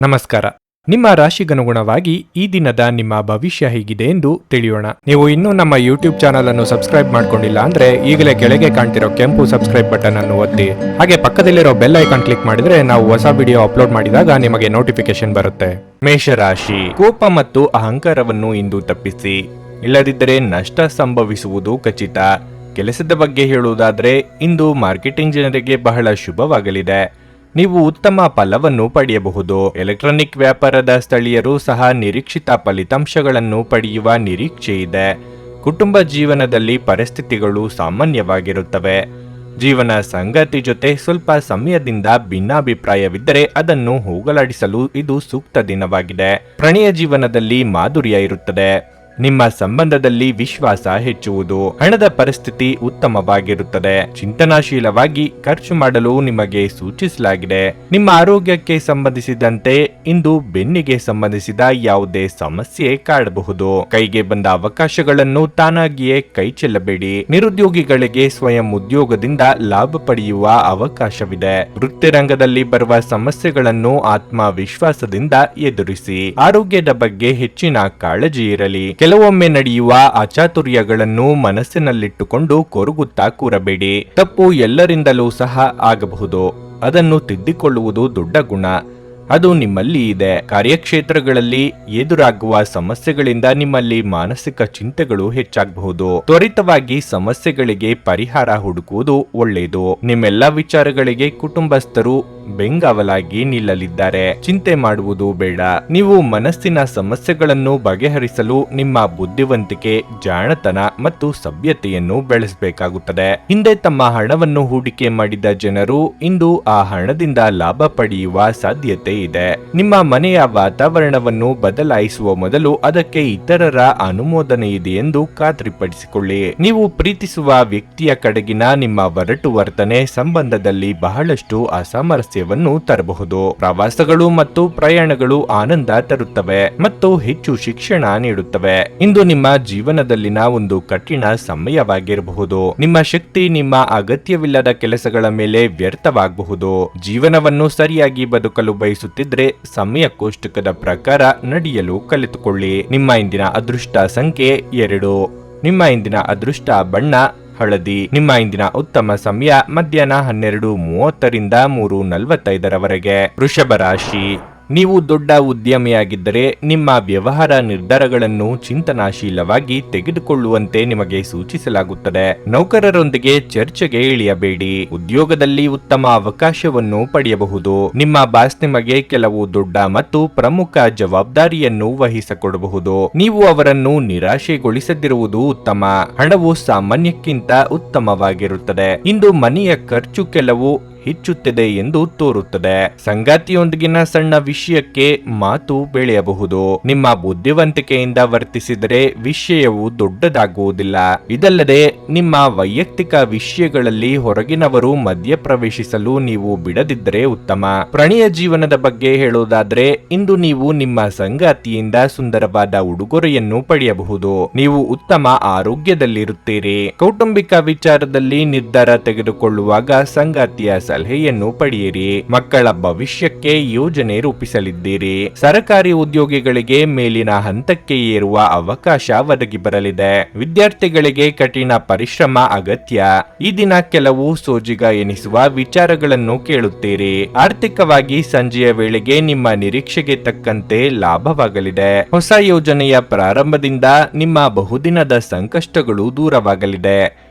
ನಮಸ್ಕಾರ. ನಿಮ್ಮ ರಾಶಿಗನುಗುಣವಾಗಿ ಈ ದಿನದ ನಿಮ್ಮ ಭವಿಷ್ಯ ಹೇಗಿದೆ ಎಂದು ತಿಳಿಯೋಣ. ನೀವು ಇನ್ನೂ ನಮ್ಮ ಯೂಟ್ಯೂಬ್ ಚಾನಲ್ ಅನ್ನು ಸಬ್ಸ್ಕ್ರೈಬ್ ಮಾಡ್ಕೊಂಡಿಲ್ಲ ಅಂದ್ರೆ ಈಗಲೇ ಕೆಳಗೆ ಕಾಣ್ತಿರೋ ಕೆಂಪು ಸಬ್ಸ್ಕ್ರೈಬ್ ಬಟನ್ ಅನ್ನು ಒತ್ತಿ, ಹಾಗೆ ಪಕ್ಕದಲ್ಲಿರೋ ಬೆಲ್ ಐಕಾನ್ ಕ್ಲಿಕ್ ಮಾಡಿದ್ರೆ ನಾವು ಹೊಸ ವಿಡಿಯೋ ಅಪ್ಲೋಡ್ ಮಾಡಿದಾಗ ನಿಮಗೆ ನೋಟಿಫಿಕೇಶನ್ ಬರುತ್ತೆ. ಮೇಷರಾಶಿ, ಕೋಪ ಮತ್ತು ಅಹಂಕಾರವನ್ನು ಇಂದು ತಪ್ಪಿಸಿ, ಇಲ್ಲದಿದ್ದರೆ ನಷ್ಟ ಸಂಭವಿಸುವುದು ಖಚಿತ. ಕೆಲಸದ ಬಗ್ಗೆ ಹೇಳುವುದಾದ್ರೆ ಇಂದು ಮಾರ್ಕೆಟಿಂಗ್ ಜನರಿಗೆ ಬಹಳ ಶುಭವಾಗಲಿದೆ. ನೀವು ಉತ್ತಮ ಫಲವನ್ನು ಪಡೆಯಬಹುದು. ಎಲೆಕ್ಟ್ರಾನಿಕ್ ವ್ಯಾಪಾರದ ಸ್ಥಳೀಯರು ಸಹ ನಿರೀಕ್ಷಿತ ಫಲಿತಾಂಶಗಳನ್ನು ಪಡೆಯುವ ನಿರೀಕ್ಷೆ ಇದೆ. ಕುಟುಂಬ ಜೀವನದಲ್ಲಿ ಪರಿಸ್ಥಿತಿಗಳು ಸಾಮಾನ್ಯವಾಗಿರುತ್ತವೆ. ಜೀವನ ಸಂಗಾತಿ ಜೊತೆ ಸ್ವಲ್ಪ ಸಮಯದಿಂದ ಭಿನ್ನಾಭಿಪ್ರಾಯವಿದ್ದರೆ ಅದನ್ನು ಹೋಗಲಾಡಿಸಲು ಇದು ಸೂಕ್ತ ದಿನವಾಗಿದೆ. ಪ್ರಣಯ ಜೀವನದಲ್ಲಿ ಮಾಧುರ್ಯ ಇರುತ್ತದೆ. ನಿಮ್ಮ ಸಂಬಂಧದಲ್ಲಿ ವಿಶ್ವಾಸ ಹೆಚ್ಚುವುದು. ಹಣದ ಪರಿಸ್ಥಿತಿ ಉತ್ತಮವಾಗಿರುತ್ತದೆ. ಚಿಂತನಾಶೀಲವಾಗಿ ಖರ್ಚು ಮಾಡಲು ನಿಮಗೆ ಸೂಚಿಸಲಾಗಿದೆ. ನಿಮ್ಮ ಆರೋಗ್ಯಕ್ಕೆ ಸಂಬಂಧಿಸಿದಂತೆ ಇಂದು ಬೆನ್ನಿಗೆ ಸಂಬಂಧಿಸಿದ ಯಾವುದೇ ಸಮಸ್ಯೆ ಕಾಡಬಹುದು. ಕೈಗೆ ಬಂದ ಅವಕಾಶಗಳನ್ನು ತಾನಾಗಿಯೇ ಕೈ ಚೆಲ್ಲಬೇಡಿ. ನಿರುದ್ಯೋಗಿಗಳಿಗೆ ಸ್ವಯಂ ಉದ್ಯೋಗದಿಂದ ಲಾಭ ಪಡೆಯುವ ಅವಕಾಶವಿದೆ. ವೃತ್ತಿರಂಗದಲ್ಲಿ ಬರುವ ಸಮಸ್ಯೆಗಳನ್ನು ಆತ್ಮವಿಶ್ವಾಸದಿಂದ ಎದುರಿಸಿ. ಆರೋಗ್ಯದ ಬಗ್ಗೆ ಹೆಚ್ಚಿನ ಕಾಳಜಿ ಇರಲಿ. ಕೆಲವೊಮ್ಮೆ ನಡೆಯುವ ಅಚಾತುರ್ಯಗಳನ್ನು ಮನಸ್ಸಿನಲ್ಲಿಟ್ಟುಕೊಂಡು ಕೊರಗುತ್ತಾ ಕೂರಬೇಡಿ. ತಪ್ಪು ಎಲ್ಲರಿಂದಲೂ ಸಹ ಆಗಬಹುದು. ಅದನ್ನು ತಿದ್ದಿಕೊಳ್ಳುವುದು ದೊಡ್ಡ ಗುಣ. ಅದು ನಿಮ್ಮಲ್ಲಿ ಇದೆ. ಕಾರ್ಯಕ್ಷೇತ್ರಗಳಲ್ಲಿ ಎದುರಾಗುವ ಸಮಸ್ಯೆಗಳಿಂದ ನಿಮ್ಮಲ್ಲಿ ಮಾನಸಿಕ ಚಿಂತೆಗಳು ಹೆಚ್ಚಾಗಬಹುದು. ತ್ವರಿತವಾಗಿ ಸಮಸ್ಯೆಗಳಿಗೆ ಪರಿಹಾರ ಹುಡುಕುವುದು ಒಳ್ಳೆಯದು. ನಿಮ್ಮೆಲ್ಲ ವಿಚಾರಗಳಿಗೆ ಕುಟುಂಬಸ್ಥರು ಬೆಂಗಾವಲಾಗಿ ನಿಲ್ಲಲಿದ್ದಾರೆ. ಚಿಂತೆ ಮಾಡುವುದು ಬೇಡ. ನೀವು ಮನಸ್ಸಿನ ಸಮಸ್ಯೆಗಳನ್ನು ಬಗೆಹರಿಸಲು ನಿಮ್ಮ ಬುದ್ಧಿವಂತಿಕೆ, ಜಾಣತನ ಮತ್ತು ಸಭ್ಯತೆಯನ್ನು ಬೆಳೆಸಬೇಕಾಗುತ್ತದೆ. ಹಿಂದೆ ತಮ್ಮ ಹಣವನ್ನು ಹೂಡಿಕೆ ಮಾಡಿದ ಜನರು ಇಂದು ಆ ಹಣದಿಂದ ಲಾಭ ಪಡೆಯುವ ಸಾಧ್ಯತೆ ಇದೆ. ನಿಮ್ಮ ಮನೆಯ ವಾತಾವರಣವನ್ನು ಬದಲಾಯಿಸುವ ಮೊದಲು ಅದಕ್ಕೆ ಇತರರ ಅನುಮೋದನೆ ಇದೆ ಎಂದು ಖಾತ್ರಿಪಡಿಸಿಕೊಳ್ಳಿ. ನೀವು ಪ್ರೀತಿಸುವ ವ್ಯಕ್ತಿಯ ಕಡೆಗಿನ ನಿಮ್ಮ ಒರಟು ವರ್ತನೆ ಸಂಬಂಧದಲ್ಲಿ ಬಹಳಷ್ಟು ಅಸಾಮರಸ್ಯವನ್ನು ತರಬಹುದು. ಪ್ರವಾಸಗಳು ಮತ್ತು ಪ್ರಯಾಣಗಳು ಆನಂದ ತರುತ್ತವೆ ಮತ್ತು ಹೆಚ್ಚು ಶಿಕ್ಷಣ ನೀಡುತ್ತವೆ. ಇಂದು ನಿಮ್ಮ ಜೀವನದಲ್ಲಿನ ಒಂದು ಕಠಿಣ ಸಮಯವಾಗಿರಬಹುದು. ನಿಮ್ಮ ಶಕ್ತಿ ನಿಮ್ಮ ಅಗತ್ಯವಿಲ್ಲದ ಕೆಲಸಗಳ ಮೇಲೆ ವ್ಯರ್ಥವಾಗಬಹುದು. ಜೀವನವನ್ನು ಸರಿಯಾಗಿ ಬದುಕಲು ಬಯಸುತ್ತಿದ್ರೆ ಸಮಯ ಕೋಷ್ಟಕದ ಪ್ರಕಾರ ನಡೆಯಲು ಕಲಿತುಕೊಳ್ಳಿ. ನಿಮ್ಮ ಇಂದಿನ ಅದೃಷ್ಟ ಸಂಖ್ಯೆ 2. ನಿಮ್ಮ ಇಂದಿನ ಅದೃಷ್ಟ ಬಣ್ಣ ಹಳದಿ. ನಿಮ್ಮ ಇಂದಿನ ಉತ್ತಮ ಸಮಯ ಮಧ್ಯಾಹ್ನ 12:30ರಿಂದ 3:45ರವರೆಗೆ. ವೃಷಭ ರಾಶಿ, ನೀವು ದೊಡ್ಡ ಉದ್ಯಮಿಯಾಗಿದ್ದರೆ ನಿಮ್ಮ ವ್ಯವಹಾರ ನಿರ್ಧಾರಗಳನ್ನು ಚಿಂತನಾಶೀಲವಾಗಿ ತೆಗೆದುಕೊಳ್ಳುವಂತೆ ನಿಮಗೆ ಸೂಚಿಸಲಾಗುತ್ತದೆ. ನೌಕರರೊಂದಿಗೆ ಚರ್ಚೆಗೆ ಇಳಿಯಬೇಡಿ. ಉದ್ಯೋಗದಲ್ಲಿ ಉತ್ತಮ ಅವಕಾಶವನ್ನು ಪಡೆಯಬಹುದು. ನಿಮ್ಮ ಬಾಸ್ ನಿಮಗೆ ಕೆಲವು ದೊಡ್ಡ ಮತ್ತು ಪ್ರಮುಖ ಜವಾಬ್ದಾರಿಯನ್ನು ವಹಿಸಿಕೊಡಬಹುದು. ನೀವು ಅವರನ್ನು ನಿರಾಶೆಗೊಳಿಸದಿರುವುದು ಉತ್ತಮ. ಹಣವು ಸಾಮಾನ್ಯಕ್ಕಿಂತ ಉತ್ತಮವಾಗಿರುತ್ತದೆ. ಇಂದು ಮನೆಯ ಖರ್ಚು ಕೆಲವು ಹೆಚ್ಚುತ್ತದೆ ಎಂದು ತೋರುತ್ತದೆ. ಸಂಗಾತಿಯೊಂದಿಗಿನ ಸಣ್ಣ ವಿಷಯಕ್ಕೆ ಮಾತು ಬೆಳೆಯಬಹುದು. ನಿಮ್ಮ ಬುದ್ಧಿವಂತಿಕೆಯಿಂದ ವರ್ತಿಸಿದರೆ ವಿಷಯವು ದೊಡ್ಡದಾಗುವುದಿಲ್ಲ. ಇದಲ್ಲದೆ ನಿಮ್ಮ ವೈಯಕ್ತಿಕ ವಿಷಯಗಳಲ್ಲಿ ಹೊರಗಿನವರು ಮಧ್ಯಪ್ರವೇಶಿಸಲು ನೀವು ಬಿಡದಿದ್ದರೆ ಉತ್ತಮ. ಪ್ರಣಯ ಜೀವನದ ಬಗ್ಗೆ ಹೇಳುವುದಾದ್ರೆ ಇಂದು ನೀವು ನಿಮ್ಮ ಸಂಗಾತಿಯಿಂದ ಸುಂದರವಾದ ಉಡುಗೊರೆಯನ್ನು ಪಡೆಯಬಹುದು. ನೀವು ಉತ್ತಮ ಆರೋಗ್ಯದಲ್ಲಿರುತ್ತೀರಿ. ಕೌಟುಂಬಿಕ ವಿಚಾರದಲ್ಲಿ ನಿರ್ಧಾರ ತೆಗೆದುಕೊಳ್ಳುವಾಗ ಸಂಗಾತಿಯ ಸಲಹೆಯನ್ನು ಪಡೆಯಿರಿ. ಮಕ್ಕಳ ಭವಿಷ್ಯಕ್ಕೆ ಯೋಜನೆ ರೂಪಿಸಲಿದ್ದೀರಿ. ಸರ್ಕಾರಿ ಉದ್ಯೋಗಿಗಳಿಗೆ ಮೇಲಿನ ಹಂತಕ್ಕೆ ಏರುವ ಅವಕಾಶ ಒದಗಿ ಬರಲಿದೆ. ವಿದ್ಯಾರ್ಥಿಗಳಿಗೆ ಕಠಿಣ ಪರಿಶ್ರಮ ಅಗತ್ಯ. ಈ ದಿನ ಕೆಲವು ಸೋಜಿಗ ಎನಿಸುವ ವಿಚಾರಗಳನ್ನು ಕೇಳುತ್ತೀರಿ. ಆರ್ಥಿಕವಾಗಿ ಸಂಜೆಯ ವೇಳೆಗೆ ನಿಮ್ಮ ನಿರೀಕ್ಷೆಗೆ ತಕ್ಕಂತೆ ಲಾಭವಾಗಲಿದೆ. ಹೊಸ ಯೋಜನೆಯ ಪ್ರಾರಂಭದಿಂದ ನಿಮ್ಮ ಬಹುದಿನದ ಸಂಕಷ್ಟಗಳು ದೂರವಾಗಲಿದೆ.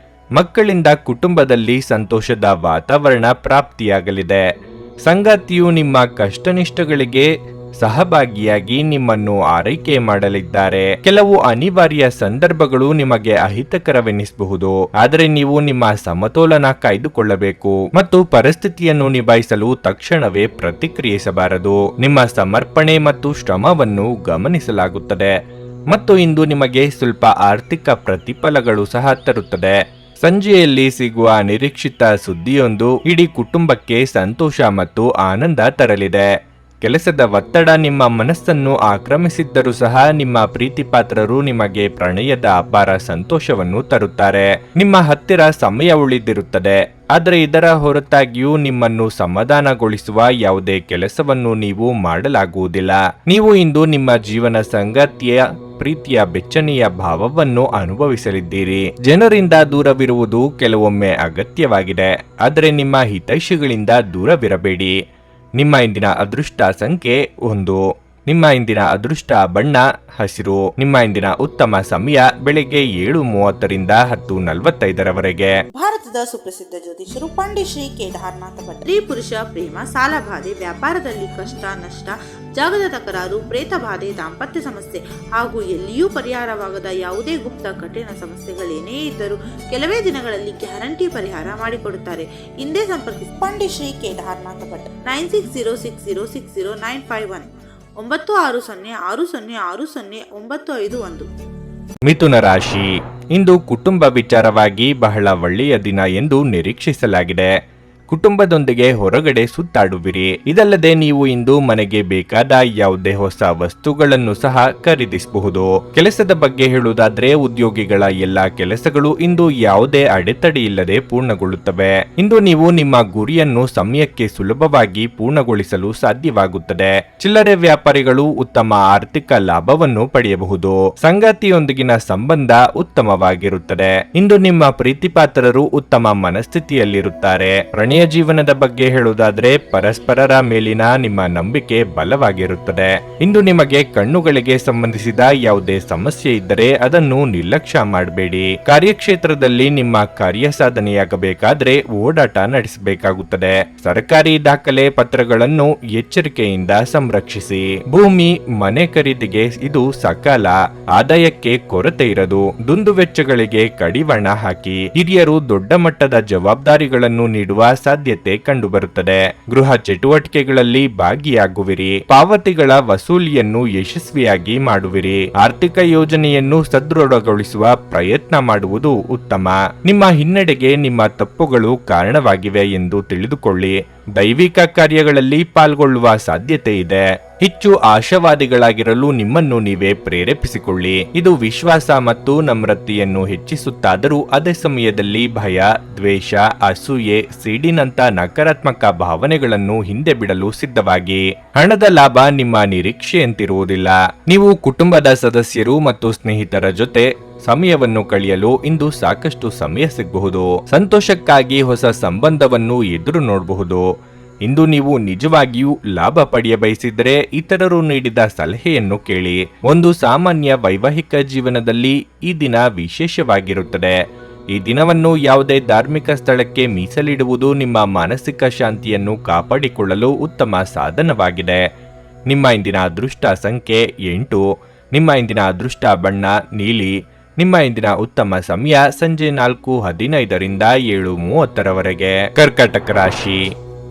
ಮಕ್ಕಳಿಂದ ಕುಟುಂಬದಲ್ಲಿ ಸಂತೋಷದ ವಾತಾವರಣ ಪ್ರಾಪ್ತಿಯಾಗಲಿದೆ. ಸಂಗಾತಿಯು ನಿಮ್ಮ ಕಷ್ಟನಿಷ್ಠಗಳಿಗೆ ಸಹಭಾಗಿಯಾಗಿ ನಿಮ್ಮನ್ನು ಆರೈಕೆ ಮಾಡಲಿದ್ದಾರೆ. ಕೆಲವು ಅನಿವಾರ್ಯ ಸಂದರ್ಭಗಳು ನಿಮಗೆ ಅಹಿತಕರವೆನಿಸಬಹುದು. ಆದರೆ ನೀವು ನಿಮ್ಮ ಸಮತೋಲನ ಕಾಯ್ದುಕೊಳ್ಳಬೇಕು ಮತ್ತು ಪರಿಸ್ಥಿತಿಯನ್ನು ನಿಭಾಯಿಸಲು ತಕ್ಷಣವೇ ಪ್ರತಿಕ್ರಿಯಿಸಬಾರದು. ನಿಮ್ಮ ಸಮರ್ಪಣೆ ಮತ್ತು ಶ್ರಮವನ್ನು ಗಮನಿಸಲಾಗುತ್ತದೆ ಮತ್ತು ಇಂದು ನಿಮಗೆ ಸ್ವಲ್ಪ ಆರ್ಥಿಕ ಪ್ರತಿಫಲಗಳು ಸಹ ತರುತ್ತದೆ. ಸಂಜೆಯಲ್ಲಿ ಸಿಗುವ ನಿರೀಕ್ಷಿತ ಸುದ್ದಿಯೊಂದು ಇಡೀ ಕುಟುಂಬಕ್ಕೆ ಸಂತೋಷ ಮತ್ತು ಆನಂದ ತರಲಿದೆ. ಕೆಲಸದ ಒತ್ತಡ ನಿಮ್ಮ ಮನಸ್ಸನ್ನು ಆಕ್ರಮಿಸಿದ್ದರೂ ಸಹ ನಿಮ್ಮ ಪ್ರೀತಿ ಪಾತ್ರರು ನಿಮಗೆ ಪ್ರಣಯದ ಅಪಾರ ಸಂತೋಷವನ್ನು ತರುತ್ತಾರೆ. ನಿಮ್ಮ ಹತ್ತಿರ ಸಮಯ ಉಳಿದಿರುತ್ತದೆ, ಆದರೆ ಇದರ ಹೊರತಾಗಿಯೂ ನಿಮ್ಮನ್ನು ಸಮಾಧಾನಗೊಳಿಸುವ ಯಾವುದೇ ಕೆಲಸವನ್ನು ನೀವು ಮಾಡಲಾಗುವುದಿಲ್ಲ. ನೀವು ಇಂದು ನಿಮ್ಮ ಜೀವನ ಸಂಗಾತಿಯ ಪ್ರೀತಿಯ ಬೆಚ್ಚನೆಯ ಭಾವವನ್ನು ಅನುಭವಿಸಲಿದ್ದೀರಿ. ಜನರಿಂದ ದೂರವಿರುವುದು ಕೆಲವೊಮ್ಮೆ ಅಗತ್ಯವಾಗಿದೆ, ಆದರೆ ನಿಮ್ಮ ಹಿತೈಷಿಗಳಿಂದ ದೂರವಿರಬೇಡಿ. ನಿಮ್ಮ ಇಂದಿನ ಅದೃಷ್ಟ ಸಂಖ್ಯೆ 1. ನಿಮ್ಮ ಇಂದಿನ ಅದೃಷ್ಟ ಬಣ್ಣ ಹಸಿರು. ನಿಮ್ಮ ಇಂದಿನ ಉತ್ತಮ ಸಮಯ ಬೆಳಗ್ಗೆ 7:30ರಿಂದ 10:45ರವರೆಗೆ. ಭಾರತದ ಸುಪ್ರಸಿದ್ಧ ಜ್ಯೋತಿಷರು ಪಂಡಿತ್ ಶ್ರೀ ಕೇದಾರನಾಥ ಭಟ್. ಸ್ತ್ರೀ ಪುರುಷ ಪ್ರೇಮ, ಸಾಲ ಬಾಧೆ, ವ್ಯಾಪಾರದಲ್ಲಿ ಕಷ್ಟ ನಷ್ಟ, ಜಾಗದ ತಕರಾರು, ಪ್ರೇತ ಬಾಧೆ, ದಾಂಪತ್ಯ ಸಮಸ್ಯೆ ಹಾಗೂ ಎಲ್ಲಿಯೂ ಪರಿಹಾರವಾಗದ ಯಾವುದೇ ಗುಪ್ತ ಕಠಿಣ ಸಮಸ್ಯೆಗಳೇನೇ ಇದ್ದರೂ ಕೆಲವೇ ದಿನಗಳಲ್ಲಿ ಗ್ಯಾರಂಟಿ ಪರಿಹಾರ ಮಾಡಿಕೊಡುತ್ತಾರೆ. ಹಿಂದೆ ಸಂಪರ್ಕಿಸಿ ಪಂಡಿತ್ ಶ್ರೀ ಕೇದಾರನಾಥ ಭಟ್ 9606060951 9606060951. ಮಿಥುನ ರಾಶಿ. ಇಂದು ಕುಟುಂಬ ವಿಚಾರವಾಗಿ ಬಹಳ ಒಳ್ಳೆಯ ದಿನ ಎಂದು ನಿರೀಕ್ಷಿಸಲಾಗಿದೆ. ಕುಟುಂಬದೊಂದಿಗೆ ಹೊರಗಡೆ ಸುತ್ತಾಡುವಿರಿ. ಇದಲ್ಲದೆ ನೀವು ಇಂದು ಮನೆಗೆ ಬೇಕಾದ ಯಾವುದೇ ಹೊಸ ವಸ್ತುಗಳನ್ನು ಸಹ ಖರೀದಿಸಬಹುದು. ಕೆಲಸದ ಬಗ್ಗೆ ಹೇಳುವುದಾದ್ರೆ ಉದ್ಯೋಗಿಗಳ ಎಲ್ಲಾ ಕೆಲಸಗಳು ಇಂದು ಯಾವುದೇ ಅಡೆತಡೆ ಇಲ್ಲದೆ ಪೂರ್ಣಗೊಳ್ಳುತ್ತವೆ. ಇಂದು ನೀವು ನಿಮ್ಮ ಗುರಿಯನ್ನು ಸಮಯಕ್ಕೆ ಸುಲಭವಾಗಿ ಪೂರ್ಣಗೊಳಿಸಲು ಸಾಧ್ಯವಾಗುತ್ತದೆ. ಚಿಲ್ಲರೆ ವ್ಯಾಪಾರಿಗಳು ಉತ್ತಮ ಆರ್ಥಿಕ ಲಾಭವನ್ನು ಪಡೆಯಬಹುದು. ಸಂಗಾತಿಯೊಂದಿಗಿನ ಸಂಬಂಧ ಉತ್ತಮವಾಗಿರುತ್ತದೆ. ಇಂದು ನಿಮ್ಮ ಪ್ರೀತಿಪಾತ್ರರು ಉತ್ತಮ ಮನಸ್ಥಿತಿಯಲ್ಲಿರುತ್ತಾರೆ. ಪ್ರಣಯ ಜೀವನದ ಬಗ್ಗೆ ಹೇಳುವುದಾದ್ರೆ ಪರಸ್ಪರರ ಮೇಲಿನ ನಿಮ್ಮ ನಂಬಿಕೆ ಬಲವಾಗಿರುತ್ತದೆ. ಇಂದು ನಿಮಗೆ ಕಣ್ಣುಗಳಿಗೆ ಸಂಬಂಧಿಸಿದ ಯಾವುದೇ ಸಮಸ್ಯೆ ಇದ್ದರೆ ಅದನ್ನು ನಿರ್ಲಕ್ಷ್ಯ ಮಾಡಬೇಡಿ. ಕಾರ್ಯಕ್ಷೇತ್ರದಲ್ಲಿ ನಿಮ್ಮ ಕಾರ್ಯ ಸಾಧನೆಯಾಗಬೇಕಾದ್ರೆ ಓಡಾಟ ನಡೆಸಬೇಕಾಗುತ್ತದೆ. ಸರ್ಕಾರಿ ದಾಖಲೆ ಪತ್ರಗಳನ್ನು ಎಚ್ಚರಿಕೆಯಿಂದ ಸಂರಕ್ಷಿಸಿ. ಭೂಮಿ ಮನೆ ಖರೀದಿಗೆ ಇದು ಸಕಾಲ. ಆದಾಯಕ್ಕೆ ಕೊರತೆ ಇರದು. ದುಂದುವೆಚ್ಚಗಳಿಗೆ ಕಡಿವಾಣ ಹಾಕಿ. ಹಿರಿಯರು ದೊಡ್ಡ ಮಟ್ಟದ ಜವಾಬ್ದಾರಿಗಳನ್ನು ನೀಡುವ ಸಾಧ್ಯತೆ ಕಂಡುಬರುತ್ತದೆ. ಗೃಹ ಚಟುವಟಿಕೆಗಳಲ್ಲಿ ಭಾಗಿಯಾಗುವಿರಿ. ಪಾವತಿಗಳ ವಸೂಲಿಯನ್ನು ಯಶಸ್ವಿಯಾಗಿ ಮಾಡುವಿರಿ. ಆರ್ಥಿಕ ಯೋಜನೆಯನ್ನು ಸದೃಢಗೊಳಿಸುವ ಪ್ರಯತ್ನ ಮಾಡುವುದು ಉತ್ತಮ. ನಿಮ್ಮ ಹಿನ್ನಡೆಗೆ ನಿಮ್ಮ ತಪ್ಪುಗಳು ಕಾರಣವಾಗಿವೆ ಎಂದು ತಿಳಿದುಕೊಳ್ಳಿ. ದೈವಿಕ ಕಾರ್ಯಗಳಲ್ಲಿ ಪಾಲ್ಗೊಳ್ಳುವ ಸಾಧ್ಯತೆ ಇದೆ. ಹೆಚ್ಚು ಆಶಾವಾದಿಗಳಾಗಿರಲು ನಿಮ್ಮನ್ನು ನೀವೇ ಪ್ರೇರೇಪಿಸಿಕೊಳ್ಳಿ. ಇದು ವಿಶ್ವಾಸ ಮತ್ತು ನಮ್ರತೆಯನ್ನು ಹೆಚ್ಚಿಸುತ್ತಾದರೂ ಅದೇ ಸಮಯದಲ್ಲಿ ಭಯ, ದ್ವೇಷ, ಅಸೂಯೆ, ಸಿಡಿನಂತ ನಕಾರಾತ್ಮಕ ಭಾವನೆಗಳನ್ನು ಹಿಂದೆ ಬಿಡಲು ಸಿದ್ಧವಾಗಿ. ಹಣದ ಲಾಭ ನಿಮ್ಮ ನಿರೀಕ್ಷೆಯಂತಿರುವುದಿಲ್ಲ. ನೀವು ಕುಟುಂಬದ ಸದಸ್ಯರು ಮತ್ತು ಸ್ನೇಹಿತರ ಜೊತೆ ಸಮಯವನ್ನು ಕಳೆಯಲು ಇಂದು ಸಾಕಷ್ಟು ಸಮಯ ಸಿಗಬಹುದು. ಸಂತೋಷಕ್ಕಾಗಿ ಹೊಸ ಸಂಬಂಧವನ್ನು ಎದುರು ನೋಡಬಹುದು. ಇಂದು ನೀವು ನಿಜವಾಗಿಯೂ ಲಾಭ ಪಡೆಯ ಬಯಸಿದರೆ ಇತರರು ನೀಡಿದ ಸಲಹೆಯನ್ನು ಕೇಳಿ. ಒಂದು ಸಾಮಾನ್ಯ ವೈವಾಹಿಕ ಜೀವನದಲ್ಲಿ ಈ ದಿನ ವಿಶೇಷವಾಗಿರುತ್ತದೆ. ಈ ದಿನವನ್ನು ಯಾವುದೇ ಧಾರ್ಮಿಕ ಸ್ಥಳಕ್ಕೆ ಮೀಸಲಿಡುವುದು ನಿಮ್ಮ ಮಾನಸಿಕ ಶಾಂತಿಯನ್ನು ಕಾಪಾಡಿಕೊಳ್ಳಲು ಉತ್ತಮ ಸಾಧನವಾಗಿದೆ. ನಿಮ್ಮ ಇಂದಿನ ಅದೃಷ್ಟ ಸಂಖ್ಯೆ 8. ನಿಮ್ಮ ಇಂದಿನ ಅದೃಷ್ಟ ಬಣ್ಣ ನೀಲಿ. ನಿಮ್ಮ ಇಂದಿನ ಉತ್ತಮ ಸಮಯ ಸಂಜೆ 4:15ರಿಂದ 7:30ರವರೆಗೆ. ಕರ್ಕಾಟಕ ರಾಶಿ.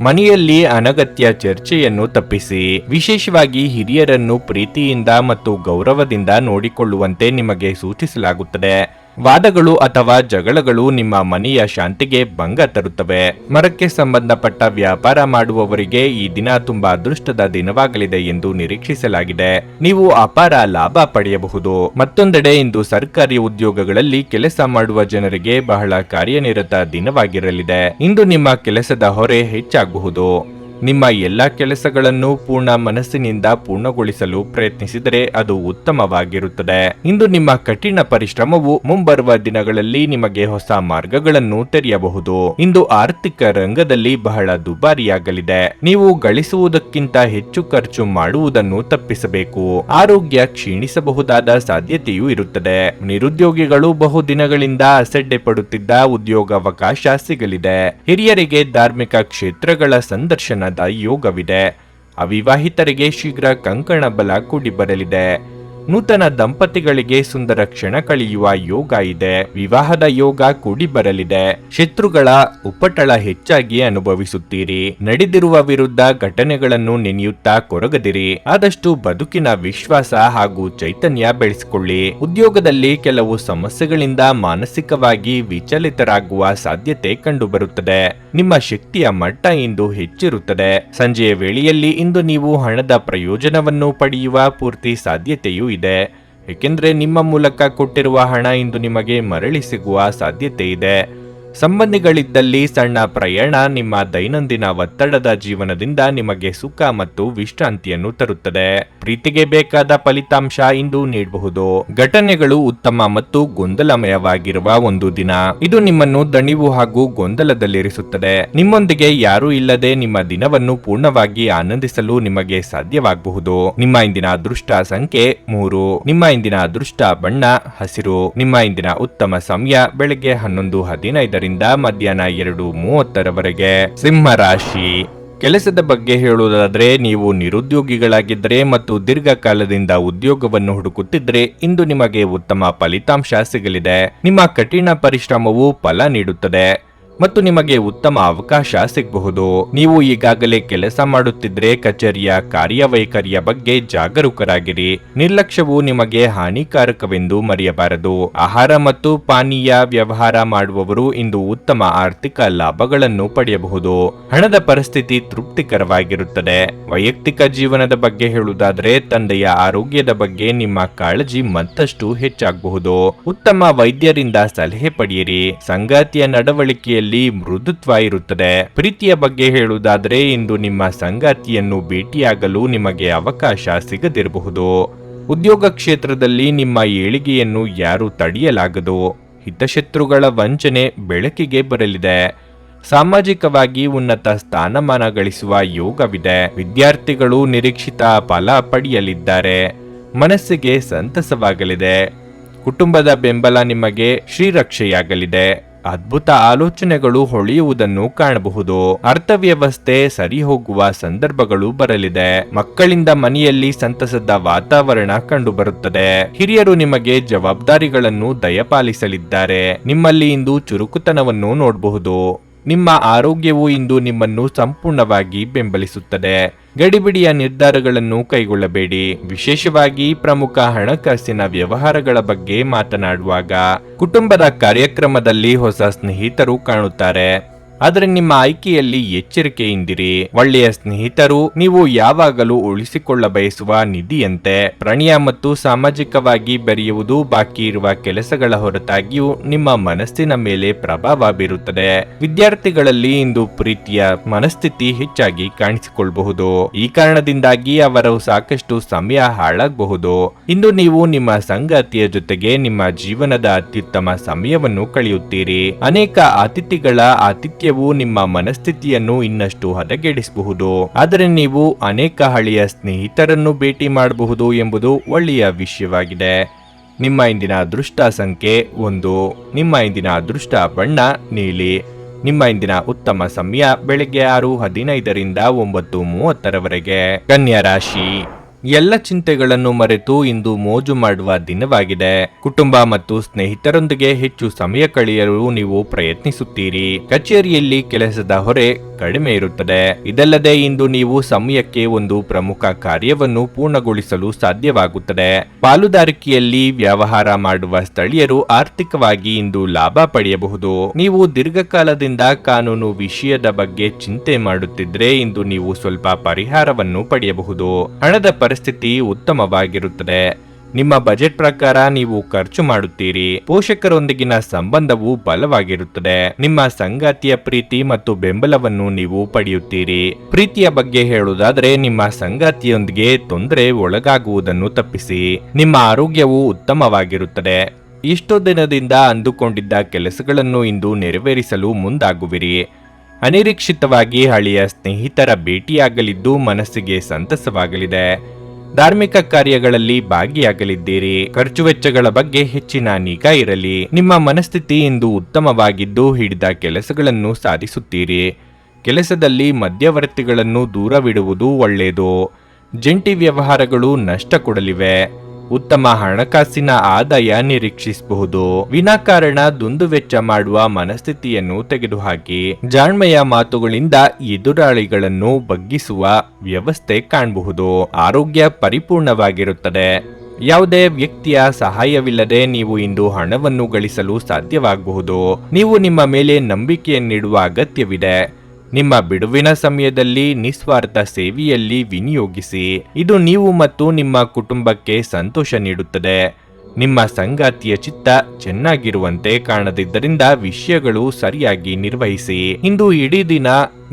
ಮನೆಯಲ್ಲಿ ಅನಗತ್ಯ ಚರ್ಚೆಯನ್ನು ತಪ್ಪಿಸಿ. ವಿಶೇಷವಾಗಿ ಹಿರಿಯರನ್ನು ಪ್ರೀತಿಯಿಂದ ಮತ್ತು ಗೌರವದಿಂದ ನೋಡಿಕೊಳ್ಳುವಂತೆ ನಿಮಗೆ ಸೂಚಿಸಲಾಗುತ್ತದೆ. ವಾದಗಳು ಅಥವಾ ಜಗಳಗಳು ನಿಮ್ಮ ಮನೆಯ ಶಾಂತಿಗೆ ಭಂಗ ತರುತ್ತವೆ. ಮರಕ್ಕೆ ಸಂಬಂಧಪಟ್ಟ ವ್ಯಾಪಾರ ಮಾಡುವವರಿಗೆ ಈ ದಿನ ತುಂಬಾ ಅದೃಷ್ಟದ ದಿನವಾಗಲಿದೆ ಎಂದು ನಿರೀಕ್ಷಿಸಲಾಗಿದೆ. ನೀವು ಅಪಾರ ಲಾಭ ಪಡೆಯಬಹುದು. ಮತ್ತೊಂದೆಡೆ ಇಂದು ಸರ್ಕಾರಿ ಉದ್ಯೋಗಗಳಲ್ಲಿ ಕೆಲಸ ಮಾಡುವ ಜನರಿಗೆ ಬಹಳ ಕಾರ್ಯನಿರತ ದಿನವಾಗಿರಲಿದೆ. ಇಂದು ನಿಮ್ಮ ಕೆಲಸದ ಹೊರೆ ಹೆಚ್ಚಾಗಬಹುದು. ನಿಮ್ಮ ಎಲ್ಲ ಕೆಲಸಗಳನ್ನು ಪೂರ್ಣ ಮನಸ್ಸಿನಿಂದ ಪೂರ್ಣಗೊಳಿಸಲು ಪ್ರಯತ್ನಿಸಿದರೆ ಅದು ಉತ್ತಮವಾಗಿರುತ್ತದೆ. ಇಂದು ನಿಮ್ಮ ಕಠಿಣ ಪರಿಶ್ರಮವು ಮುಂಬರುವ ದಿನಗಳಲ್ಲಿ ನಿಮಗೆ ಹೊಸ ಮಾರ್ಗಗಳನ್ನು ತೆರೆಯಬಹುದು. ಇಂದು ಆರ್ಥಿಕ ರಂಗದಲ್ಲಿ ಬಹಳ ದುಬಾರಿಯಾಗಲಿದೆ. ನೀವು ಗಳಿಸುವುದಕ್ಕಿಂತ ಹೆಚ್ಚು ಖರ್ಚು ಮಾಡುವುದನ್ನು ತಪ್ಪಿಸಬೇಕು. ಆರೋಗ್ಯ ಕ್ಷೀಣಿಸಬಹುದಾದ ಸಾಧ್ಯತೆಯೂ ಇರುತ್ತದೆ. ನಿರುದ್ಯೋಗಿಗಳು ಬಹುದಿನಗಳಿಂದ ಅಸಡ್ಡೆ ಪಡುತ್ತಿದ್ದ ಉದ್ಯೋಗಾವಕಾಶ ಸಿಗಲಿದೆ. ಹಿರಿಯರಿಗೆ ಧಾರ್ಮಿಕ ಕ್ಷೇತ್ರಗಳ ಸಂದರ್ಶನ ಯೋಗವಿದೆ. ಅವಿವಾಹಿತರಿಗೆ ಶೀಘ್ರ ಕಂಕಣ ಬಲ ಕೂಡಿ ಬರಲಿದೆ. ನೂತನ ದಂಪತಿಗಳಿಗೆ ಸುಂದರ ಕ್ಷಣ ಕಳೆಯುವ ಯೋಗ ಇದೆ. ವಿವಾಹದ ಯೋಗ ಕೂಡಿ ಬರಲಿದೆ. ಶತ್ರುಗಳ ಉಪಟಳ ಹೆಚ್ಚಾಗಿ ಅನುಭವಿಸುತ್ತೀರಿ. ನಡೆದಿರುವ ವಿರುದ್ಧ ಘಟನೆಗಳನ್ನು ನೆನೆಯುತ್ತಾ ಕೊರಗದಿರಿ. ಆದಷ್ಟು ಬದುಕಿನ ವಿಶ್ವಾಸ ಹಾಗೂ ಚೈತನ್ಯ ಬೆಳೆಸಿಕೊಳ್ಳಿ. ಉದ್ಯೋಗದಲ್ಲಿ ಕೆಲವು ಸಮಸ್ಯೆಗಳಿಂದ ಮಾನಸಿಕವಾಗಿ ವಿಚಲಿತರಾಗುವ ಸಾಧ್ಯತೆ ಕಂಡುಬರುತ್ತದೆ. ನಿಮ್ಮ ಶಕ್ತಿಯ ಮಟ್ಟ ಇಂದು ಹೆಚ್ಚಿರುತ್ತದೆ. ಸಂಜೆಯ ವೇಳೆಯಲ್ಲಿ ಇಂದು ನೀವು ಹಣದ ಪ್ರಯೋಜನವನ್ನು ಪಡೆಯುವ ಪೂರ್ತಿ ಸಾಧ್ಯತೆಯೂ ಇದೆ. ಏಕೆಂದರೆ ನಿಮ್ಮ ಮೂಲಕ ಕೊಟ್ಟಿರುವ ಹಣ ಇಂದು ನಿಮಗೆ ಮರಳಿ ಸಿಗುವ ಸಾಧ್ಯತೆ ಇದೆ. ಸಂಬಂಧಿಗಳಿದ್ದಲ್ಲಿ ಸಣ್ಣ ಪ್ರಯಾಣ ನಿಮ್ಮ ದೈನಂದಿನ ಒತ್ತಡದ ಜೀವನದಿಂದ ನಿಮಗೆ ಸುಖ ಮತ್ತು ವಿಶ್ರಾಂತಿಯನ್ನು ತರುತ್ತದೆ. ಪ್ರೀತಿಗೆ ಬೇಕಾದ ಫಲಿತಾಂಶ ಇಂದು ನೀಡಬಹುದು. ಘಟನೆಗಳು ಉತ್ತಮ ಮತ್ತು ಗೊಂದಲಮಯವಾಗಿರುವ ಒಂದು ದಿನ. ಇದು ನಿಮ್ಮನ್ನು ದಣಿವು ಹಾಗೂ ಗೊಂದಲದಲ್ಲಿರಿಸುತ್ತದೆ. ನಿಮ್ಮೊಂದಿಗೆ ಯಾರೂ ಇಲ್ಲದೆ ನಿಮ್ಮ ದಿನವನ್ನು ಪೂರ್ಣವಾಗಿ ಆನಂದಿಸಲು ನಿಮಗೆ ಸಾಧ್ಯವಾಗಬಹುದು. ನಿಮ್ಮ ಇಂದಿನ ಅದೃಷ್ಟ ಸಂಖ್ಯೆ 3. ನಿಮ್ಮ ಇಂದಿನ ಅದೃಷ್ಟ ಬಣ್ಣ ಹಸಿರು. ನಿಮ್ಮ ಇಂದಿನ ಉತ್ತಮ ಸಮಯ ಬೆಳಗ್ಗೆ 11:15 ಮಧ್ಯಾಹ್ನ 2:30 ಸಿಂಹ ರಾಶಿ. ಕೆಲಸದ ಬಗ್ಗೆ ಹೇಳುವುದಾದರೆ, ನೀವು ನಿರುದ್ಯೋಗಿಗಳಾಗಿದ್ದರೆ ಮತ್ತು ದೀರ್ಘಕಾಲದಿಂದ ಉದ್ಯೋಗವನ್ನು ಹುಡುಕುತ್ತಿದ್ದರೆ ಇಂದು ನಿಮಗೆ ಉತ್ತಮ ಫಲಿತಾಂಶ ಸಿಗಲಿದೆ. ನಿಮ್ಮ ಕಠಿಣ ಪರಿಶ್ರಮವು ಫಲ ನೀಡುತ್ತದೆ ಮತ್ತು ನಿಮಗೆ ಉತ್ತಮ ಅವಕಾಶ ಸಿಗಬಹುದು. ನೀವು ಈಗಾಗಲೇ ಕೆಲಸ ಮಾಡುತ್ತಿದ್ದರೆ ಕಚೇರಿಯ ಕಾರ್ಯವೈಖರಿಯ ಬಗ್ಗೆ ಜಾಗರೂಕರಾಗಿರಿ. ನಿರ್ಲಕ್ಷ್ಯವು ನಿಮಗೆ ಹಾನಿಕಾರಕವೆಂದು ಮರೆಯಬಾರದು. ಆಹಾರ ಮತ್ತು ಪಾನೀಯ ವ್ಯವಹಾರ ಮಾಡುವವರು ಇಂದು ಉತ್ತಮ ಆರ್ಥಿಕ ಲಾಭಗಳನ್ನು ಪಡೆಯಬಹುದು. ಹಣದ ಪರಿಸ್ಥಿತಿ ತೃಪ್ತಿಕರವಾಗಿರುತ್ತದೆ. ವೈಯಕ್ತಿಕ ಜೀವನದ ಬಗ್ಗೆ ಹೇಳುವುದಾದರೆ, ತಂದೆಯ ಆರೋಗ್ಯದ ಬಗ್ಗೆ ನಿಮ್ಮ ಕಾಳಜಿ ಮತ್ತಷ್ಟು ಹೆಚ್ಚಾಗಬಹುದು. ಉತ್ತಮ ವೈದ್ಯರಿಂದ ಸಲಹೆ ಪಡೆಯಿರಿ. ಸಂಗಾತಿಯ ನಡವಳಿಕೆಯಲ್ಲಿ ಮೃದುತ್ವ ಇರುತ್ತದೆ. ಪ್ರೀತಿಯ ಬಗ್ಗೆ ಹೇಳುವುದಾದರೆ, ಇಂದು ನಿಮ್ಮ ಸಂಗಾತಿಯನ್ನು ಭೇಟಿಯಾಗಲು ನಿಮಗೆ ಅವಕಾಶ ಸಿಗದಿರಬಹುದು. ಉದ್ಯೋಗ ಕ್ಷೇತ್ರದಲ್ಲಿ ನಿಮ್ಮ ಏಳಿಗೆಯನ್ನು ಯಾರು ತಡೆಯಲಾಗದು. ಹಿತಶತ್ರುಗಳ ವಂಚನೆ ಬೆಳಕಿಗೆ ಬರಲಿದೆ. ಸಾಮಾಜಿಕವಾಗಿ ಉನ್ನತ ಸ್ಥಾನಮಾನ ಗಳಿಸುವ ಯೋಗವಿದೆ. ವಿದ್ಯಾರ್ಥಿಗಳು ನಿರೀಕ್ಷಿತ ಫಲ ಪಡೆಯಲಿದ್ದಾರೆ. ಮನಸ್ಸಿಗೆ ಸಂತಸವಾಗಲಿದೆ. ಕುಟುಂಬದ ಬೆಂಬಲ ನಿಮಗೆ ಶ್ರೀರಕ್ಷೆಯಾಗಲಿದೆ. ಅದ್ಭುತ ಆಲೋಚನೆಗಳು ಹೊಳೆಯುವುದನ್ನು ಕಾಣಬಹುದು. ಅರ್ಥವ್ಯವಸ್ಥೆ ಸರಿ ಹೋಗುವ ಸಂದರ್ಭಗಳು ಬರಲಿದೆ. ಮಕ್ಕಳಿಂದ ಮನೆಯಲ್ಲಿ ಸಂತಸದ ವಾತಾವರಣ ಕಂಡುಬರುತ್ತದೆ. ಹಿರಿಯರು ನಿಮಗೆ ಜವಾಬ್ದಾರಿಗಳನ್ನು ದಯಪಾಲಿಸಲಿದ್ದಾರೆ. ನಿಮ್ಮಲ್ಲಿ ಇಂದು ಚುರುಕುತನವನ್ನು ನೋಡಬಹುದು. ನಿಮ್ಮ ಆರೋಗ್ಯವು ಇಂದು ನಿಮ್ಮನ್ನು ಸಂಪೂರ್ಣವಾಗಿ ಬೆಂಬಲಿಸುತ್ತದೆ. ಗಡಿಬಿಡಿಯ ನಿರ್ಧಾರಗಳನ್ನು ಕೈಗೊಳ್ಳಬೇಡಿ. ವಿಶೇಷವಾಗಿ ಪ್ರಮುಖ ಹಣಕಾಸಿನ ವ್ಯವಹಾರಗಳ ಬಗ್ಗೆ ಮಾತನಾಡುವಾಗ ಕುಟುಂಬದ ಕಾರ್ಯಕ್ರಮದಲ್ಲಿ ಹೊಸ ಸ್ನೇಹಿತರು ಕಾಣುತ್ತಾರೆ. ಆದರೆ ನಿಮ್ಮ ಆಯ್ಕೆಯಲ್ಲಿ ಎಚ್ಚರಿಕೆಯಿಂದಿರಿ. ಒಳ್ಳೆಯ ಸ್ನೇಹಿತರು ನೀವು ಯಾವಾಗಲೂ ಉಳಿಸಿಕೊಳ್ಳ ಬಯಸುವ ನಿಧಿಯಂತೆ. ಪ್ರಣಯ ಮತ್ತು ಸಾಮಾಜಿಕವಾಗಿ ಬೆರೆಯುವುದು ಬಾಕಿ ಇರುವ ಕೆಲಸಗಳ ಹೊರತಾಗಿಯೂ ನಿಮ್ಮ ಮನಸ್ಸಿನ ಮೇಲೆ ಪ್ರಭಾವ ಬೀರುತ್ತದೆ. ವಿದ್ಯಾರ್ಥಿಗಳಲ್ಲಿ ಇಂದು ಪ್ರೀತಿಯ ಮನಸ್ಥಿತಿ ಹೆಚ್ಚಾಗಿ ಕಾಣಿಸಿಕೊಳ್ಳಬಹುದು. ಈ ಕಾರಣದಿಂದಾಗಿ ಅವರು ಸಾಕಷ್ಟು ಸಮಯ ಹಾಳಾಗಬಹುದು. ಇಂದು ನೀವು ನಿಮ್ಮ ಸಂಗಾತಿಯ ಜೊತೆಗೆ ನಿಮ್ಮ ಜೀವನದ ಅತ್ಯುತ್ತಮ ಸಮಯವನ್ನು ಕಳೆಯುತ್ತೀರಿ. ಅನೇಕ ಅತಿಥಿಗಳ ಆತಿಥ್ಯ ನಿಮ್ಮ ಮನಸ್ಥಿತಿಯನ್ನು ಇನ್ನಷ್ಟು ಹದಗೆಡಿಸಬಹುದು. ಆದರೆ ನೀವು ಅನೇಕ ಹಳೆಯ ಸ್ನೇಹಿತರನ್ನು ಭೇಟಿ ಮಾಡಬಹುದು ಎಂಬುದು ಒಳ್ಳೆಯ ವಿಷಯವಾಗಿದೆ. ನಿಮ್ಮ ಇಂದಿನ ಅದೃಷ್ಟ ಸಂಖ್ಯೆ 1. ನಿಮ್ಮ ಇಂದಿನ ಅದೃಷ್ಟ ಬಣ್ಣ ನೀಲಿ. ನಿಮ್ಮ ಇಂದಿನ ಉತ್ತಮ ಸಮಯ ಬೆಳಗ್ಗೆ 6:15 9:30 ಕನ್ಯಾ ರಾಶಿ. ಎಲ್ಲ ಚಿಂತೆಗಳನ್ನು ಮರೆತು ಇಂದು ಮೋಜು ಮಾಡುವ ದಿನವಾಗಿದೆ. ಕುಟುಂಬ ಮತ್ತು ಸ್ನೇಹಿತರೊಂದಿಗೆ ಹೆಚ್ಚು ಸಮಯ ಕಳೆಯಲು ನೀವು ಪ್ರಯತ್ನಿಸುತ್ತೀರಿ. ಕಚೇರಿಯಲ್ಲಿ ಕೆಲಸದ ಹೊರೆ ಕಡಿಮೆ ಇರುತ್ತದೆ. ಇದಲ್ಲದೆ ಇಂದು ನೀವು ಸಮಯಕ್ಕೆ ಒಂದು ಪ್ರಮುಖ ಕಾರ್ಯವನ್ನು ಪೂರ್ಣಗೊಳಿಸಲು ಸಾಧ್ಯವಾಗುತ್ತದೆ. ಪಾಲುದಾರಿಕೆಯಲ್ಲಿ ವ್ಯವಹಾರ ಮಾಡುವ ಸ್ಥಳೀಯರು ಆರ್ಥಿಕವಾಗಿ ಇಂದು ಲಾಭ ಪಡೆಯಬಹುದು. ನೀವು ದೀರ್ಘಕಾಲದಿಂದ ಕಾನೂನು ವಿಷಯದ ಬಗ್ಗೆ ಚಿಂತೆ ಮಾಡುತ್ತಿದ್ರೆ ಇಂದು ನೀವು ಸ್ವಲ್ಪ ಪರಿಹಾರವನ್ನು ಪಡೆಯಬಹುದು. ಹಣದ ಪರಿಸ್ಥಿತಿ ಉತ್ತಮವಾಗಿರುತ್ತದೆ. ನಿಮ್ಮ ಬಜೆಟ್ ಪ್ರಕಾರ ನೀವು ಖರ್ಚು ಮಾಡುತ್ತೀರಿ. ಪೋಷಕರೊಂದಿಗಿನ ಸಂಬಂಧವು ಬಲವಾಗಿರುತ್ತದೆ. ನಿಮ್ಮ ಸಂಗಾತಿಯ ಪ್ರೀತಿ ಮತ್ತು ಬೆಂಬಲವನ್ನು ನೀವು ಪಡೆಯುತ್ತೀರಿ. ಪ್ರೀತಿಯ ಬಗ್ಗೆ ಹೇಳುವುದಾದರೆ, ನಿಮ್ಮ ಸಂಗಾತಿಯೊಂದಿಗೆ ತೊಂದರೆ ಒಳಗಾಗುವುದನ್ನು ತಪ್ಪಿಸಿ. ನಿಮ್ಮ ಆರೋಗ್ಯವು ಉತ್ತಮವಾಗಿರುತ್ತದೆ. ಇಷ್ಟೋ ದಿನದಿಂದ ಅಂದುಕೊಂಡಿದ್ದ ಕೆಲಸಗಳನ್ನು ಇಂದು ನೆರವೇರಿಸಲು ಮುಂದಾಗುವಿರಿ. ಅನಿರೀಕ್ಷಿತವಾಗಿ ಹಳೆಯ ಸ್ನೇಹಿತರ ಭೇಟಿಯಾಗಲಿದ್ದು ಮನಸ್ಸಿಗೆ ಸಂತಸವಾಗಲಿದೆ. ಧಾರ್ಮಿಕ ಕಾರ್ಯಗಳಲ್ಲಿ ಭಾಗಿಯಾಗಲಿದ್ದೀರಿ. ಖರ್ಚು ವೆಚ್ಚಗಳ ಬಗ್ಗೆ ಹೆಚ್ಚಿನ ನಿಗಾ ಇರಲಿ. ನಿಮ್ಮ ಮನಸ್ಥಿತಿ ಇಂದು ಉತ್ತಮವಾಗಿದ್ದು ಹಿಡಿದ ಕೆಲಸಗಳನ್ನು ಸಾಧಿಸುತ್ತೀರಿ. ಕೆಲಸದಲ್ಲಿ ಮಧ್ಯವರ್ತಿಗಳನ್ನು ದೂರವಿಡುವುದು ಒಳ್ಳೆಯದು. ಜಂಟಿ ವ್ಯವಹಾರಗಳು ನಷ್ಟ ಕೊಡಲಿವೆ. ಉತ್ತಮ ಹಣಕಾಸಿನ ಆದಾಯ ನಿರೀಕ್ಷಿಸಬಹುದು. ವಿನಾಕಾರಣ ದುಂದುವೆಚ್ಚ ಮಾಡುವ ಮನಸ್ಥಿತಿಯನ್ನು ತೆಗೆದುಹಾಕಿ ಜಾಣ್ಮೆಯ ಮಾತುಗಳಿಂದ ಎದುರಾಳಿಗಳನ್ನು ಬಗ್ಗಿಸುವ ವ್ಯವಸ್ಥೆ ಕಾಣಬಹುದು. ಆರೋಗ್ಯ ಪರಿಪೂರ್ಣವಾಗಿರುತ್ತದೆ. ಯಾವುದೇ ವ್ಯಕ್ತಿಯ ಸಹಾಯವಿಲ್ಲದೆ ನೀವು ಇಂದು ಹಣವನ್ನು ಗಳಿಸಲು ಸಾಧ್ಯವಾಗಬಹುದು. ನೀವು ನಿಮ್ಮ ಮೇಲೆ ನಂಬಿಕೆಯನ್ನಿಡುವ ಅಗತ್ಯವಿದೆ. ನಿಮ್ಮ ಬಿಡುವಿನ ಸಮಯದಲ್ಲಿ ನಿಸ್ವಾರ್ಥ ಸೇವೆಯಲ್ಲಿ ವಿನಿಯೋಗಿಸಿ. ಇದು ನೀವು ಮತ್ತು ನಿಮ್ಮ ಕುಟುಂಬಕ್ಕೆ ಸಂತೋಷ ನೀಡುತ್ತದೆ. ನಿಮ್ಮ ಸಂಗಾತಿಯ ಚಿತ್ತ ಚೆನ್ನಾಗಿರುವಂತೆ ಕಾಣದಿದ್ದರಿಂದ ವಿಷಯಗಳು ಸರಿಯಾಗಿ ನಿರ್ವಹಿಸಿ. ಇಂದು ಇಡೀ ದಿನ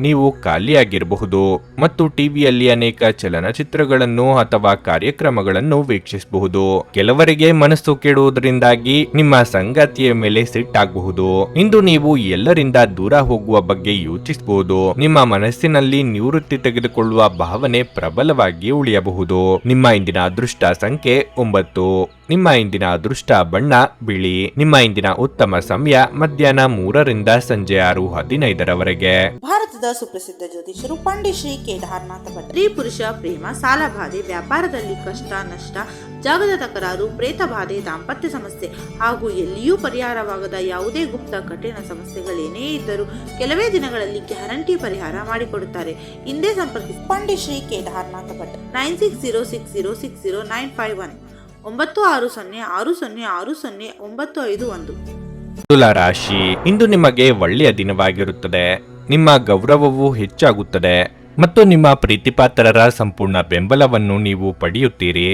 ನೀವು ಖಾಲಿಯಾಗಿರಬಹುದು ಮತ್ತು ಟಿವಿಯಲ್ಲಿ ಅನೇಕ ಚಲನಚಿತ್ರಗಳನ್ನು ಅಥವಾ ಕಾರ್ಯಕ್ರಮಗಳನ್ನು ವೀಕ್ಷಿಸಬಹುದು. ಕೆಲವರಿಗೆ ಮನಸ್ಸು ಕೆಡುವುದರಿಂದಾಗಿ ನಿಮ್ಮ ಸಂಗಾತಿಯ ಮೇಲೆ ಸಿಟ್ಟಾಗಬಹುದು. ಇಂದು ನೀವು ಎಲ್ಲರಿಂದ ದೂರ ಹೋಗುವ ಬಗ್ಗೆ ಯೋಚಿಸಬಹುದು. ನಿಮ್ಮ ಮನಸ್ಸಿನಲ್ಲಿ ನಿವೃತ್ತಿ ತೆಗೆದುಕೊಳ್ಳುವ ಭಾವನೆ ಪ್ರಬಲವಾಗಿ ಉಳಿಯಬಹುದು. ನಿಮ್ಮ ಇಂದಿನ ಅದೃಷ್ಟ ಸಂಖ್ಯೆ 9. ನಿಮ್ಮ ಇಂದಿನ ಅದೃಷ್ಟ ಬಣ್ಣ ಬಿಳಿ. ನಿಮ್ಮ ಇಂದಿನ ಉತ್ತಮ ಸಮಯ ಮಧ್ಯಾಹ್ನ 3 ರಿಂದ ಸಂಜೆ 6:15 ಭಾರತದ ಸುಪ್ರಸಿದ್ಧ ಜ್ಯೋತಿಷರು ಪಂಡಿತ್ ಶ್ರೀ ಕೇದಾರನಾಥ ಭಟ್. ಸ್ತ್ರೀ ಪುರುಷ ಪ್ರೇಮ, ಸಾಲಬಾಧೆ, ವ್ಯಾಪಾರದಲ್ಲಿ ಕಷ್ಟ ನಷ್ಟ, ಜಾಗದ ತಕರಾರು, ಪ್ರೇತ ಬಾಧೆ, ದಾಂಪತ್ಯ ಸಮಸ್ಯೆ ಹಾಗೂ ಎಲ್ಲಿಯೂ ಪರಿಹಾರವಾಗದ ಯಾವುದೇ ಗುಪ್ತ ಕಠಿಣ ಸಮಸ್ಯೆಗಳೇನೇ ಇದ್ದರೂ ಕೆಲವೇ ದಿನಗಳಲ್ಲಿ ಗ್ಯಾರಂಟಿ ಪರಿಹಾರ ಮಾಡಿಕೊಡುತ್ತಾರೆ. ಹಿಂದೆ ಸಂಪರ್ಕಿಸಿ ಪಂಡಿತ್ ಶ್ರೀ ಕೇದಾರನಾಥ ಭಟ್ 9606060951 9606060951. ತುಲಾ ರಾಶಿ, ಇಂದು ನಿಮಗೆ ಒಳ್ಳೆಯ ದಿನವಾಗಿರುತ್ತದೆ. ನಿಮ್ಮ ಗೌರವವು ಹೆಚ್ಚಾಗುತ್ತದೆ ಮತ್ತು ನಿಮ್ಮ ಪ್ರೀತಿಪಾತ್ರರ ಸಂಪೂರ್ಣ ಬೆಂಬಲವನ್ನು ನೀವು ಪಡೆಯುತ್ತೀರಿ.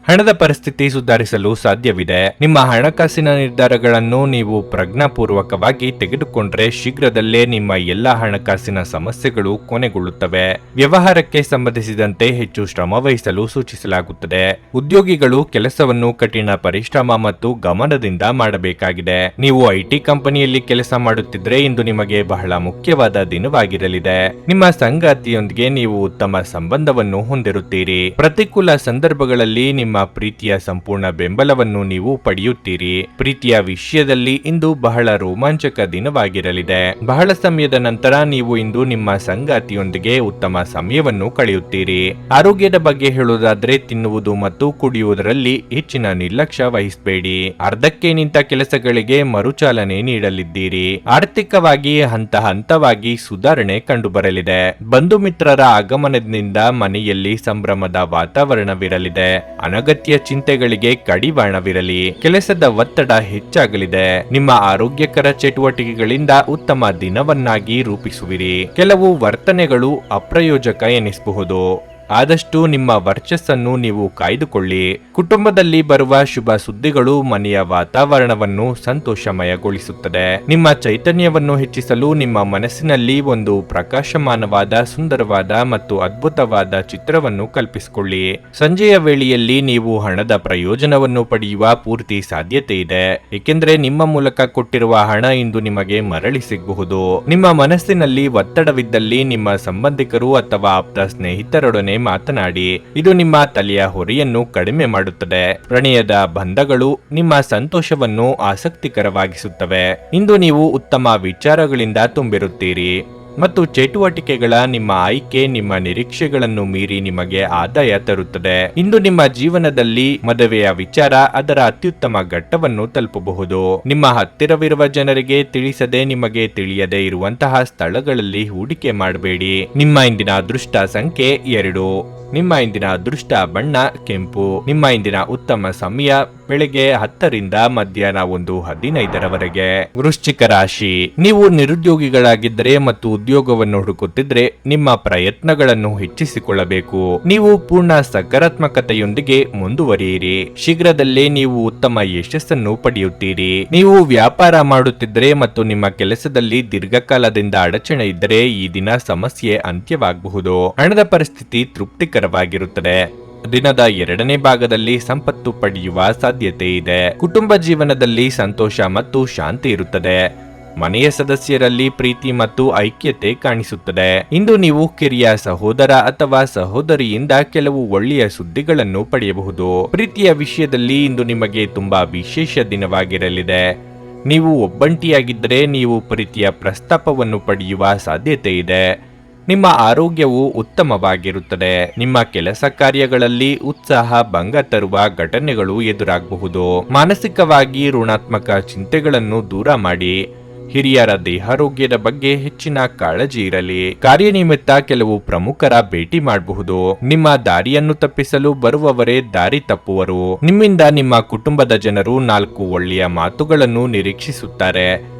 ಹಣದ ಪರಿಸ್ಥಿತಿ ಸುಧಾರಿಸಲು ಸಾಧ್ಯವಿದೆ. ನಿಮ್ಮ ಹಣಕಾಸಿನ ನಿರ್ಧಾರಗಳನ್ನು ನೀವು ಪ್ರಜ್ಞಾಪೂರ್ವಕವಾಗಿ ತೆಗೆದುಕೊಂಡ್ರೆ ಶೀಘ್ರದಲ್ಲೇ ನಿಮ್ಮ ಎಲ್ಲ ಹಣಕಾಸಿನ ಸಮಸ್ಯೆಗಳು ಕೊನೆಗೊಳ್ಳುತ್ತವೆ. ವ್ಯವಹಾರಕ್ಕೆ ಸಂಬಂಧಿಸಿದಂತೆ ಹೆಚ್ಚು ಶ್ರಮ ವಹಿಸಲು ಸೂಚಿಸಲಾಗುತ್ತದೆ. ಉದ್ಯೋಗಿಗಳು ಕೆಲಸವನ್ನು ಕಠಿಣ ಪರಿಶ್ರಮ ಮತ್ತು ಗಮನದಿಂದ ಮಾಡಬೇಕಾಗಿದೆ. ನೀವು ಐಟಿ ಕಂಪನಿಯಲ್ಲಿ ಕೆಲಸ ಮಾಡುತ್ತಿದ್ರೆ ಇಂದು ನಿಮಗೆ ಬಹಳ ಮುಖ್ಯವಾದ ದಿನವಾಗಿರಲಿದೆ. ನಿಮ್ಮ ಸಂಗಾತಿಯೊಂದಿಗೆ ನೀವು ಉತ್ತಮ ಸಂಬಂಧವನ್ನು ಹೊಂದಿರುತ್ತೀರಿ. ಪ್ರತಿಕೂಲ ಸಂದರ್ಭಗಳಲ್ಲಿ ನಿಮ್ಮ ಪ್ರೀತಿಯ ಸಂಪೂರ್ಣ ಬೆಂಬಲವನ್ನು ನೀವು ಪಡೆಯುತ್ತೀರಿ. ಪ್ರೀತಿಯ ವಿಷಯದಲ್ಲಿ ಇಂದು ಬಹಳ ರೋಮಾಂಚಕ ದಿನವಾಗಿರಲಿದೆ. ಬಹಳ ಸಮಯದ ನಂತರ ನೀವು ಇಂದು ನಿಮ್ಮ ಸಂಗಾತಿಯೊಂದಿಗೆ ಉತ್ತಮ ಸಮಯವನ್ನು ಕಳೆಯುತ್ತೀರಿ. ಆರೋಗ್ಯದ ಬಗ್ಗೆ ಹೇಳುವುದಾದ್ರೆ ತಿನ್ನುವುದು ಮತ್ತು ಕುಡಿಯುವುದರಲ್ಲಿ ಹೆಚ್ಚಿನ ನಿರ್ಲಕ್ಷ್ಯ ವಹಿಸಬೇಡಿ. ಅರ್ಧಕ್ಕೆ ನಿಂತ ಕೆಲಸಗಳಿಗೆ ಮರುಚಾಲನೆ ನೀಡಲಿದ್ದೀರಿ. ಆರ್ಥಿಕವಾಗಿ ಹಂತ ಹಂತವಾಗಿ ಸುಧಾರಣೆ ಕಂಡುಬರಲಿದೆ. ಬಂಧು ಮಿತ್ರರ ಆಗಮನದಿಂದ ಮನೆಯಲ್ಲಿ ಸಂಭ್ರಮದ ವಾತಾವರಣವಿರಲಿದೆ. ಅನಗತ್ಯ ಚಿಂತೆಗಳಿಗೆ ಕಡಿವಾಣವಿರಲಿ. ಕೆಲಸದ ಒತ್ತಡ ಹೆಚ್ಚಾಗಲಿದೆ. ನಿಮ್ಮ ಆರೋಗ್ಯಕರ ಚಟುವಟಿಕೆಗಳಿಂದ ಉತ್ತಮ ದಿನವನ್ನಾಗಿ ರೂಪಿಸುವಿರಿ. ಕೆಲವು ವರ್ತನೆಗಳು ಅಪ್ರಯೋಜಕ ಎನಿಸಬಹುದು. ಆದಷ್ಟು ನಿಮ್ಮ ವರ್ಚಸ್ಸನ್ನು ನೀವು ಕಾಯ್ದುಕೊಳ್ಳಿ. ಕುಟುಂಬದಲ್ಲಿ ಬರುವ ಶುಭ ಸುದ್ದಿಗಳು ಮನೆಯ ವಾತಾವರಣವನ್ನು ಸಂತೋಷಮಯಗೊಳಿಸುತ್ತದೆ. ನಿಮ್ಮ ಚೈತನ್ಯವನ್ನು ಹೆಚ್ಚಿಸಲು ನಿಮ್ಮ ಮನಸ್ಸಿನಲ್ಲಿ ಒಂದು ಪ್ರಕಾಶಮಾನವಾದ, ಸುಂದರವಾದ ಮತ್ತು ಅದ್ಭುತವಾದ ಚಿತ್ರವನ್ನು ಕಲ್ಪಿಸಿಕೊಳ್ಳಿ. ಸಂಜೆಯ ವೇಳೆಯಲ್ಲಿ ನೀವು ಹಣದ ಪ್ರಯೋಜನವನ್ನು ಪಡೆಯುವ ಪೂರ್ತಿ ಸಾಧ್ಯತೆ ಇದೆ, ಏಕೆಂದರೆ ನಿಮ್ಮ ಮೂಲಕ ಕೊಟ್ಟಿರುವ ಹಣ ಇಂದು ನಿಮಗೆ ಮರಳಿ ಸಿಗಬಹುದು. ನಿಮ್ಮ ಮನಸ್ಸಿನಲ್ಲಿ ಒತ್ತಡವಿದ್ದಲ್ಲಿ ನಿಮ್ಮ ಸಂಬಂಧಿಕರು ಅಥವಾ ಆಪ್ತ ಸ್ನೇಹಿತರೊಡನೆ ಮಾತನಾಡಿ. ಇದು ನಿಮ್ಮ ತಲೆಯ ಹೊರೆಯನ್ನು ಕಡಿಮೆ ಮಾಡುತ್ತದೆ. ಪ್ರಣಯದ ಬಂಧಗಳು ನಿಮ್ಮ ಸಂತೋಷವನ್ನು ಆಸಕ್ತಿಕರವಾಗಿಸುತ್ತವೆ. ಇಂದು ನೀವು ಉತ್ತಮ ವಿಚಾರಗಳಿಂದ ತುಂಬಿರುತ್ತೀರಿ ಮತ್ತು ಚಟುವಟಿಕೆಗಳ ನಿಮ್ಮ ಆಯ್ಕೆ ನಿಮ್ಮ ನಿರೀಕ್ಷೆಗಳನ್ನು ಮೀರಿ ನಿಮಗೆ ಆದಾಯ ತರುತ್ತದೆ. ಇಂದು ನಿಮ್ಮ ಜೀವನದಲ್ಲಿ ಮದುವೆಯ ವಿಚಾರ ಅದರ ಅತ್ಯುತ್ತಮ ಘಟ್ಟವನ್ನು ತಲುಪಬಹುದು. ನಿಮ್ಮ ಹತ್ತಿರವಿರುವ ಜನರಿಗೆ ತಿಳಿಸದೆ ನಿಮಗೆ ತಿಳಿಯದೆ ಇರುವಂತಹ ಸ್ಥಳಗಳಲ್ಲಿ ಹೂಡಿಕೆ ಮಾಡಬೇಡಿ. ನಿಮ್ಮ ಇಂದಿನ ಅದೃಷ್ಟ ಸಂಖ್ಯೆ 2. ನಿಮ್ಮ ಇಂದಿನ ಅದೃಷ್ಟ ಬಣ್ಣ ಕೆಂಪು. ನಿಮ್ಮ ಇಂದಿನ ಉತ್ತಮ ಸಮಯ ಬೆಳಗ್ಗೆ 10 ರಿಂದ ಮಧ್ಯಾಹ್ನ 1:15 ವೃಶ್ಚಿಕ ರಾಶಿ, ನೀವು ನಿರುದ್ಯೋಗಿಗಳಾಗಿದ್ದರೆ ಮತ್ತು ಉದ್ಯೋಗವನ್ನು ಹುಡುಕುತ್ತಿದ್ರೆ ನಿಮ್ಮ ಪ್ರಯತ್ನಗಳನ್ನು ಹೆಚ್ಚಿಸಿಕೊಳ್ಳಬೇಕು. ನೀವು ಪೂರ್ಣ ಸಕಾರಾತ್ಮಕತೆಯೊಂದಿಗೆ ಮುಂದುವರಿಯಿರಿ. ಶೀಘ್ರದಲ್ಲೇ ನೀವು ಉತ್ತಮ ಯಶಸ್ಸನ್ನು ಪಡೆಯುತ್ತೀರಿ. ನೀವು ವ್ಯಾಪಾರ ಮಾಡುತ್ತಿದ್ದರೆ ಮತ್ತು ನಿಮ್ಮ ಕೆಲಸದಲ್ಲಿ ದೀರ್ಘಕಾಲದಿಂದ ಅಡಚಣೆ ಇದ್ದರೆ ಈ ದಿನ ಸಮಸ್ಯೆ ಅಂತ್ಯವಾಗಬಹುದು. ಹಣದ ಪರಿಸ್ಥಿತಿ ತೃಪ್ತಿಕರವಾಗಿರುತ್ತದೆ. ದಿನದ 2ನೇ ಭಾಗದಲ್ಲಿ ಸಂಪತ್ತು ಪಡೆಯುವ ಸಾಧ್ಯತೆ ಇದೆ. ಕುಟುಂಬ ಜೀವನದಲ್ಲಿ ಸಂತೋಷ ಮತ್ತು ಶಾಂತಿ ಇರುತ್ತದೆ. ಮನೆಯ ಸದಸ್ಯರಲ್ಲಿ ಪ್ರೀತಿ ಮತ್ತು ಐಕ್ಯತೆ ಕಾಣಿಸುತ್ತದೆ. ಇಂದು ನೀವು ಕಿರಿಯ ಸಹೋದರ ಅಥವಾ ಸಹೋದರಿಯಿಂದ ಕೆಲವು ಒಳ್ಳೆಯ ಸುದ್ದಿಗಳನ್ನು ಪಡೆಯಬಹುದು. ಪ್ರೀತಿಯ ವಿಷಯದಲ್ಲಿ ಇಂದು ನಿಮಗೆ ತುಂಬಾ ವಿಶೇಷ ದಿನವಾಗಿರಲಿದೆ. ನೀವು ಒಬ್ಬಂಟಿಯಾಗಿದ್ದರೆ ನೀವು ಪ್ರೀತಿಯ ಪ್ರಸ್ತಾಪವನ್ನು ಪಡೆಯುವ ಸಾಧ್ಯತೆ ಇದೆ. ನಿಮ್ಮ ಆರೋಗ್ಯವು ಉತ್ತಮವಾಗಿರುತ್ತದೆ. ನಿಮ್ಮ ಕೆಲಸ ಕಾರ್ಯಗಳಲ್ಲಿ ಉತ್ಸಾಹ ಭಂಗ ತರುವ ಘಟನೆಗಳು ಎದುರಾಗಬಹುದು. ಮಾನಸಿಕವಾಗಿ ಋಣಾತ್ಮಕ ಚಿಂತೆಗಳನ್ನು ದೂರ ಮಾಡಿ. ಹಿರಿಯರ ದೇಹಾರೋಗ್ಯದ ಬಗ್ಗೆ ಹೆಚ್ಚಿನ ಕಾಳಜಿ ಇರಲಿ. ಕಾರ್ಯನಿಮಿತ್ತ ಕೆಲವು ಪ್ರಮುಖರ ಭೇಟಿ ಮಾಡಬಹುದು. ನಿಮ್ಮ ದಾರಿಯನ್ನು ತಪ್ಪಿಸಲು ಬರುವವರೇ ದಾರಿ ತಪ್ಪುವರು. ನಿಮ್ಮಿಂದ ನಿಮ್ಮ ಕುಟುಂಬದ ಜನರು 4 ಒಳ್ಳೆಯ ಮಾತುಗಳನ್ನು ನಿರೀಕ್ಷಿಸುತ್ತಾರೆ.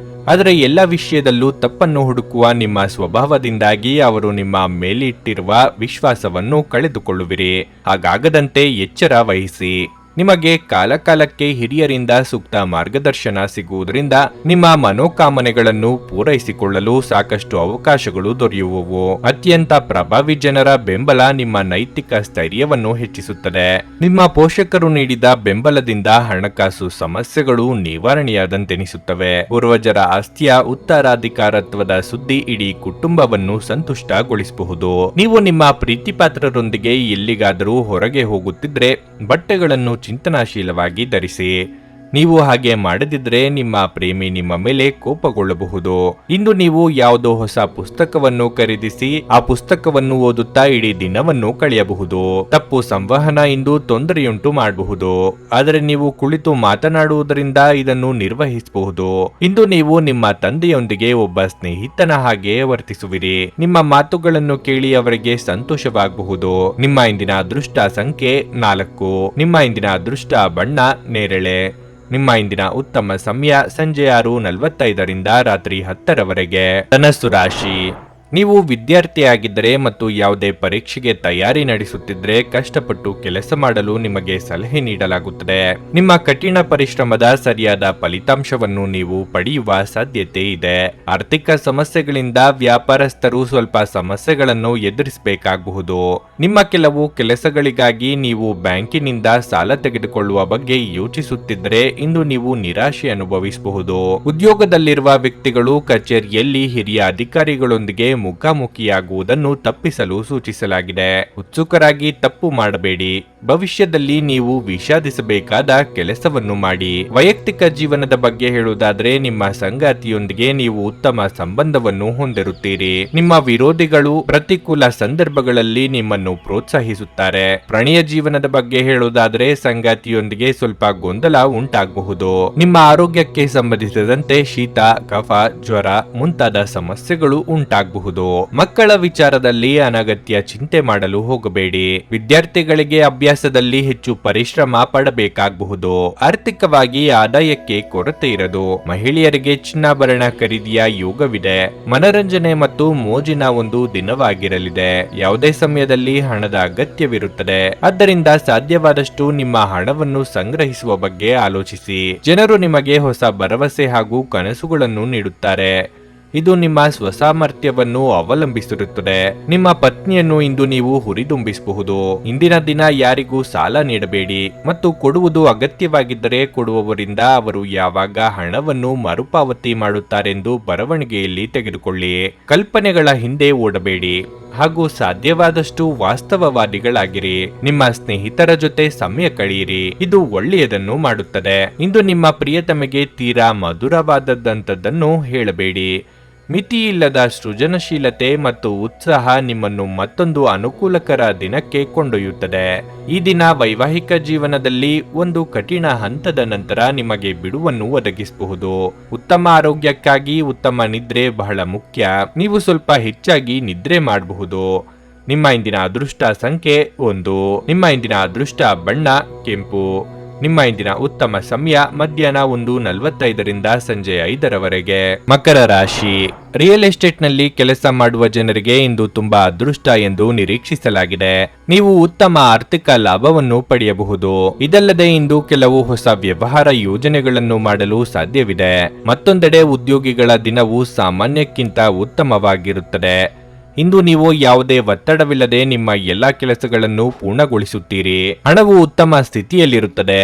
ಆದರೆ ಎಲ್ಲ ವಿಷಯದಲ್ಲೂ ತಪ್ಪನ್ನು ಹುಡುಕುವ ನಿಮ್ಮ ಸ್ವಭಾವದಿಂದಾಗಿ ಅವರು ನಿಮ್ಮ ಮೇಲಿಟ್ಟಿರುವ ವಿಶ್ವಾಸವನ್ನು ಕಳೆದುಕೊಳ್ಳುವಿರಿ. ಹಾಗಾಗದಂತೆ ಎಚ್ಚರ ವಹಿಸಿ. ನಿಮಗೆ ಕಾಲಕಾಲಕ್ಕೆ ಹಿರಿಯರಿಂದ ಸೂಕ್ತ ಮಾರ್ಗದರ್ಶನ ಸಿಗುವುದರಿಂದ ನಿಮ್ಮ ಮನೋಕಾಮನೆಗಳನ್ನು ಪೂರೈಸಿಕೊಳ್ಳಲು ಸಾಕಷ್ಟು ಅವಕಾಶಗಳು ದೊರೆಯುವವು. ಅತ್ಯಂತ ಪ್ರಭಾವಿ ಜನರ ಬೆಂಬಲ ನಿಮ್ಮ ನೈತಿಕ ಸ್ಥೈರ್ಯವನ್ನು ಹೆಚ್ಚಿಸುತ್ತದೆ. ನಿಮ್ಮ ಪೋಷಕರು ನೀಡಿದ ಬೆಂಬಲದಿಂದ ಹಣಕಾಸು ಸಮಸ್ಯೆಗಳು ನಿವಾರಣೆಯಾದಂತೆನಿಸುತ್ತವೆ. ಪೂರ್ವಜರ ಆಸ್ತಿಯ ಉತ್ತರಾಧಿಕಾರತ್ವದ ಸುದ್ದಿ ಇಡೀ ಕುಟುಂಬವನ್ನು ಸಂತುಷ್ಟಗೊಳಿಸಬಹುದು. ನೀವು ನಿಮ್ಮ ಪ್ರೀತಿಪಾತ್ರರೊಂದಿಗೆ ಎಲ್ಲಿಗಾದರೂ ಹೊರಗೆ ಹೋಗುತ್ತಿದ್ರೆ ಬಟ್ಟೆಗಳನ್ನು ಚಿಂತನಾಶೀಲವಾಗಿ ಧರಿಸಿ. ನೀವು ಹಾಗೆ ಮಾಡದಿದ್ರೆ ನಿಮ್ಮ ಪ್ರೇಮಿ ನಿಮ್ಮ ಮೇಲೆ ಕೋಪಗೊಳ್ಳಬಹುದು. ಇಂದು ನೀವು ಯಾವುದೋ ಹೊಸ ಪುಸ್ತಕವನ್ನು ಖರೀದಿಸಿ ಆ ಪುಸ್ತಕವನ್ನು ಓದುತ್ತಾ ಇಡೀ ದಿನವನ್ನು ಕಳೆಯಬಹುದು. ತಪ್ಪು ಸಂವಹನ ಇಂದು ತೊಂದರೆಯುಂಟು ಮಾಡಬಹುದು, ಆದರೆ ನೀವು ಕುಳಿತು ಮಾತನಾಡುವುದರಿಂದ ಇದನ್ನು ನಿರ್ವಹಿಸಬಹುದು. ಇಂದು ನೀವು ನಿಮ್ಮ ತಂದೆಯೊಂದಿಗೆ ಒಬ್ಬ ಸ್ನೇಹಿತನ ಹಾಗೆ ವರ್ತಿಸುವಿರಿ. ನಿಮ್ಮ ಮಾತುಗಳನ್ನು ಕೇಳಿ ಅವರಿಗೆ ಸಂತೋಷವಾಗಬಹುದು. ನಿಮ್ಮ ಇಂದಿನ ಅದೃಷ್ಟ ಸಂಖ್ಯೆ 4. ನಿಮ್ಮ ಇಂದಿನ ಅದೃಷ್ಟ ಬಣ್ಣ ನೇರಳೆ. ನಿಮ್ಮ ಇಂದಿನ ಉತ್ತಮ ಸಮಯ ಸಂಜೆ 6:45ರಿಂದ ರಾತ್ರಿ 10ರವರೆಗೆ. ಧನಸ್ಸು ರಾಶಿ. ನೀವು ವಿದ್ಯಾರ್ಥಿಯಾಗಿದ್ದರೆ ಮತ್ತು ಯಾವುದೇ ಪರೀಕ್ಷೆಗೆ ತಯಾರಿ ನಡೆಸುತ್ತಿದ್ದರೆ ಕಷ್ಟಪಟ್ಟು ಕೆಲಸ ಮಾಡಲು ನಿಮಗೆ ಸಲಹೆ ನೀಡಲಾಗುತ್ತದೆ. ನಿಮ್ಮ ಕಠಿಣ ಪರಿಶ್ರಮದ ಸರಿಯಾದ ಫಲಿತಾಂಶವನ್ನು ನೀವು ಪಡೆಯುವ ಸಾಧ್ಯತೆ ಇದೆ. ಆರ್ಥಿಕ ಸಮಸ್ಯೆಗಳಿಂದ ವ್ಯಾಪಾರಸ್ಥರು ಸ್ವಲ್ಪ ಸಮಸ್ಯೆಗಳನ್ನು ಎದುರಿಸಬೇಕಾಗಬಹುದು. ನಿಮ್ಮ ಕೆಲವು ಕೆಲಸಗಳಿಗಾಗಿ ನೀವು ಬ್ಯಾಂಕಿನಿಂದ ಸಾಲ ತೆಗೆದುಕೊಳ್ಳುವ ಬಗ್ಗೆ ಯೋಚಿಸುತ್ತಿದ್ದರೆ ಇಂದು ನೀವು ನಿರಾಶೆ ಅನುಭವಿಸಬಹುದು. ಉದ್ಯೋಗದಲ್ಲಿರುವ ವ್ಯಕ್ತಿಗಳು ಕಚೇರಿಯಲ್ಲಿ ಹಿರಿಯ ಅಧಿಕಾರಿಗಳೊಂದಿಗೆ ಮುಖಾಮುಖಿಯಾಗುವುದನ್ನು ತಪ್ಪಿಸಲು ಸೂಚಿಸಲಾಗಿದೆ. ಉತ್ಸುಕರಾಗಿ ತಪ್ಪು ಮಾಡಬೇಡಿ. ಭವಿಷ್ಯದಲ್ಲಿ ನೀವು ವಿಷಾದಿಸಬೇಕಾದ ಕೆಲಸವನ್ನು ಮಾಡಿ. ವೈಯಕ್ತಿಕ ಜೀವನದ ಬಗ್ಗೆ ಹೇಳುವುದಾದರೆ ನಿಮ್ಮ ಸಂಗಾತಿಯೊಂದಿಗೆ ನೀವು ಉತ್ತಮ ಸಂಬಂಧವನ್ನು ಹೊಂದಿರುತ್ತೀರಿ. ನಿಮ್ಮ ವಿರೋಧಿಗಳು ಪ್ರತಿಕೂಲ ಸಂದರ್ಭಗಳಲ್ಲಿ ನಿಮ್ಮನ್ನು ಪ್ರೋತ್ಸಾಹಿಸುತ್ತಾರೆ. ಪ್ರಣಯ ಜೀವನದ ಬಗ್ಗೆ ಹೇಳುವುದಾದರೆ ಸಂಗಾತಿಯೊಂದಿಗೆ ಸ್ವಲ್ಪ ಗೊಂದಲ ಉಂಟಾಗಬಹುದು. ನಿಮ್ಮ ಆರೋಗ್ಯಕ್ಕೆ ಸಂಬಂಧಿಸಿದಂತೆ ಶೀತ, ಕಫ, ಜ್ವರ ಮುಂತಾದ ಸಮಸ್ಯೆಗಳು ಉಂಟಾಗಬಹುದು. ಮಕ್ಕಳ ವಿಚಾರದಲ್ಲಿ ಅನಗತ್ಯ ಚಿಂತೆ ಮಾಡಲು ಹೋಗಬೇಡಿ. ವಿದ್ಯಾರ್ಥಿಗಳಿಗೆ ಅಭ್ಯಾಸದಲ್ಲಿ ಹೆಚ್ಚು ಪರಿಶ್ರಮ ಪಡಬೇಕಾಗಬಹುದು. ಆರ್ಥಿಕವಾಗಿ ಆದಾಯಕ್ಕೆ ಕೊರತೆ ಇರದು. ಮಹಿಳೆಯರಿಗೆ ಚಿನ್ನಾಭರಣ ಖರೀದಿಯ ಯೋಗವಿದೆ. ಮನರಂಜನೆ ಮತ್ತು ಮೋಜಿನ ಒಂದು ದಿನವಾಗಿರಲಿದೆ. ಯಾವುದೇ ಸಮಯದಲ್ಲಿ ಹಣದ ಅಗತ್ಯವಿರುತ್ತದೆ. ಆದ್ದರಿಂದ ಸಾಧ್ಯವಾದಷ್ಟು ನಿಮ್ಮ ಹಣವನ್ನು ಸಂಗ್ರಹಿಸುವ ಬಗ್ಗೆ ಆಲೋಚಿಸಿ. ಜನರು ನಿಮಗೆ ಹೊಸ ಭರವಸೆ ಹಾಗೂ ಕನಸುಗಳನ್ನು ನೀಡುತ್ತಾರೆ. ಇದು ನಿಮ್ಮ ಸ್ವಸಾಮರ್ಥ್ಯವನ್ನು ಅವಲಂಬಿಸಿರುತ್ತದೆ. ನಿಮ್ಮ ಪತ್ನಿಯನ್ನು ಇಂದು ನೀವು ಹುರಿದುಂಬಿಸಬಹುದು. ಇಂದಿನ ದಿನ ಯಾರಿಗೂ ಸಾಲ ನೀಡಬೇಡಿ ಮತ್ತು ಕೊಡುವುದು ಅಗತ್ಯವಾಗಿದ್ದರೆ ಕೊಡುವವರಿಂದ ಅವರು ಯಾವಾಗ ಹಣವನ್ನು ಮರುಪಾವತಿ ಮಾಡುತ್ತಾರೆಂದು ಬರವಣಿಗೆಯಲ್ಲಿ ತೆಗೆದುಕೊಳ್ಳಿ. ಕಲ್ಪನೆಗಳ ಹಿಂದೆ ಓಡಬೇಡಿ ಹಾಗೂ ಸಾಧ್ಯವಾದಷ್ಟು ವಾಸ್ತವವಾದಿಗಳಾಗಿರಿ. ನಿಮ್ಮ ಸ್ನೇಹಿತರ ಜೊತೆ ಸಮಯ ಕಳೆಯಿರಿ. ಇದು ಒಳ್ಳೆಯದನ್ನು ಮಾಡುತ್ತದೆ. ಇಂದು ನಿಮ್ಮ ಪ್ರಿಯತಮೆಗೆ ತೀರಾ ಮಧುರವಾದದ್ದನ್ನು ಹೇಳಬೇಡಿ. ಮಿತಿಯಿಲ್ಲದ ಸೃಜನಶೀಲತೆ ಮತ್ತು ಉತ್ಸಾಹ ನಿಮ್ಮನ್ನು ಮತ್ತೊಂದು ಅನುಕೂಲಕರ ದಿನಕ್ಕೆ ಕೊಂಡೊಯ್ಯುತ್ತದೆ. ಈ ದಿನ ವೈವಾಹಿಕ ಜೀವನದಲ್ಲಿ ಒಂದು ಕಠಿಣ ಹಂತದ ನಂತರ ನಿಮಗೆ ಬಿಡುವನ್ನು ಒದಗಿಸಬಹುದು. ಉತ್ತಮ ಆರೋಗ್ಯಕ್ಕಾಗಿ ಉತ್ತಮ ನಿದ್ರೆ ಬಹಳ ಮುಖ್ಯ. ನೀವು ಸ್ವಲ್ಪ ಹೆಚ್ಚಾಗಿ ನಿದ್ರೆ ಮಾಡಬಹುದು. ನಿಮ್ಮ ಇಂದಿನ ಅದೃಷ್ಟ ಸಂಖ್ಯೆ 1. ನಿಮ್ಮ ಇಂದಿನ ಅದೃಷ್ಟ ಬಣ್ಣ ಕೆಂಪು. ನಿಮ್ಮ ಇಂದಿನ ಉತ್ತಮ ಸಮಯ ಮಧ್ಯಾಹ್ನ 1:45ರಿಂದ ಸಂಜೆ 5ರವರೆಗೆ. ಮಕರ ರಾಶಿ. ರಿಯಲ್ ಎಸ್ಟೇಟ್ನಲ್ಲಿ ಕೆಲಸ ಮಾಡುವ ಜನರಿಗೆ ಇಂದು ತುಂಬಾ ಅದೃಷ್ಟ ಎಂದು ನಿರೀಕ್ಷಿಸಲಾಗಿದೆ. ನೀವು ಉತ್ತಮ ಆರ್ಥಿಕ ಲಾಭವನ್ನು ಪಡೆಯಬಹುದು. ಇದಲ್ಲದೆ ಇಂದು ಕೆಲವು ಹೊಸ ವ್ಯವಹಾರ ಯೋಜನೆಗಳನ್ನು ಮಾಡಲು ಸಾಧ್ಯವಿದೆ. ಮತ್ತೊಂದೆಡೆ ಉದ್ಯೋಗಿಗಳ ದಿನವು ಸಾಮಾನ್ಯಕ್ಕಿಂತ ಉತ್ತಮವಾಗಿರುತ್ತದೆ. ಇಂದು ನೀವು ಯಾವುದೇ ಒತ್ತಡವಿಲ್ಲದೆ ನಿಮ್ಮ ಎಲ್ಲಾ ಕೆಲಸಗಳನ್ನು ಪೂರ್ಣಗೊಳಿಸುತ್ತೀರಿ. ಹಣವು ಉತ್ತಮ ಸ್ಥಿತಿಯಲ್ಲಿರುತ್ತದೆ.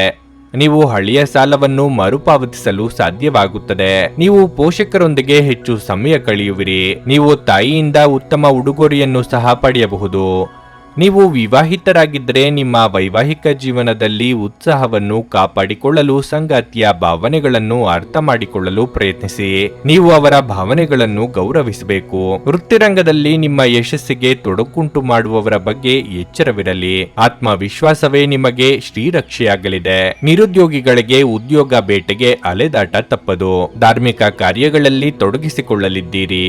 ನೀವು ಹಳೆಯ ಸಾಲವನ್ನು ಮರುಪಾವತಿಸಲು ಸಾಧ್ಯವಾಗುತ್ತದೆ. ನೀವು ಪೋಷಕರೊಂದಿಗೆ ಹೆಚ್ಚು ಸಮಯ ಕಳೆಯುವಿರಿ. ನೀವು ತಾಯಿಯಿಂದ ಉತ್ತಮ ಉಡುಗೊರೆಯನ್ನು ಸಹ ಪಡೆಯಬಹುದು. ನೀವು ವಿವಾಹಿತರಾಗಿದ್ದರೆ ನಿಮ್ಮ ವೈವಾಹಿಕ ಜೀವನದಲ್ಲಿ ಉತ್ಸಾಹವನ್ನು ಕಾಪಾಡಿಕೊಳ್ಳಲು ಸಂಗಾತಿಯ ಭಾವನೆಗಳನ್ನು ಅರ್ಥ ಮಾಡಿಕೊಳ್ಳಲು ಪ್ರಯತ್ನಿಸಿ. ನೀವು ಅವರ ಭಾವನೆಗಳನ್ನು ಗೌರವಿಸಬೇಕು. ವೃತ್ತಿರಂಗದಲ್ಲಿ ನಿಮ್ಮ ಯಶಸ್ಸಿಗೆ ತೊಡಕುಂಟು ಮಾಡುವವರ ಬಗ್ಗೆ ಎಚ್ಚರವಿರಲಿ. ಆತ್ಮವಿಶ್ವಾಸವೇ ನಿಮಗೆ ಶ್ರೀರಕ್ಷೆಯಾಗಲಿದೆ. ನಿರುದ್ಯೋಗಿಗಳಿಗೆ ಉದ್ಯೋಗ ಬೇಟೆಗೆ ಅಲೆದಾಟ ತಪ್ಪದು. ಧಾರ್ಮಿಕ ಕಾರ್ಯಗಳಲ್ಲಿ ತೊಡಗಿಸಿಕೊಳ್ಳಲಿದ್ದೀರಿ.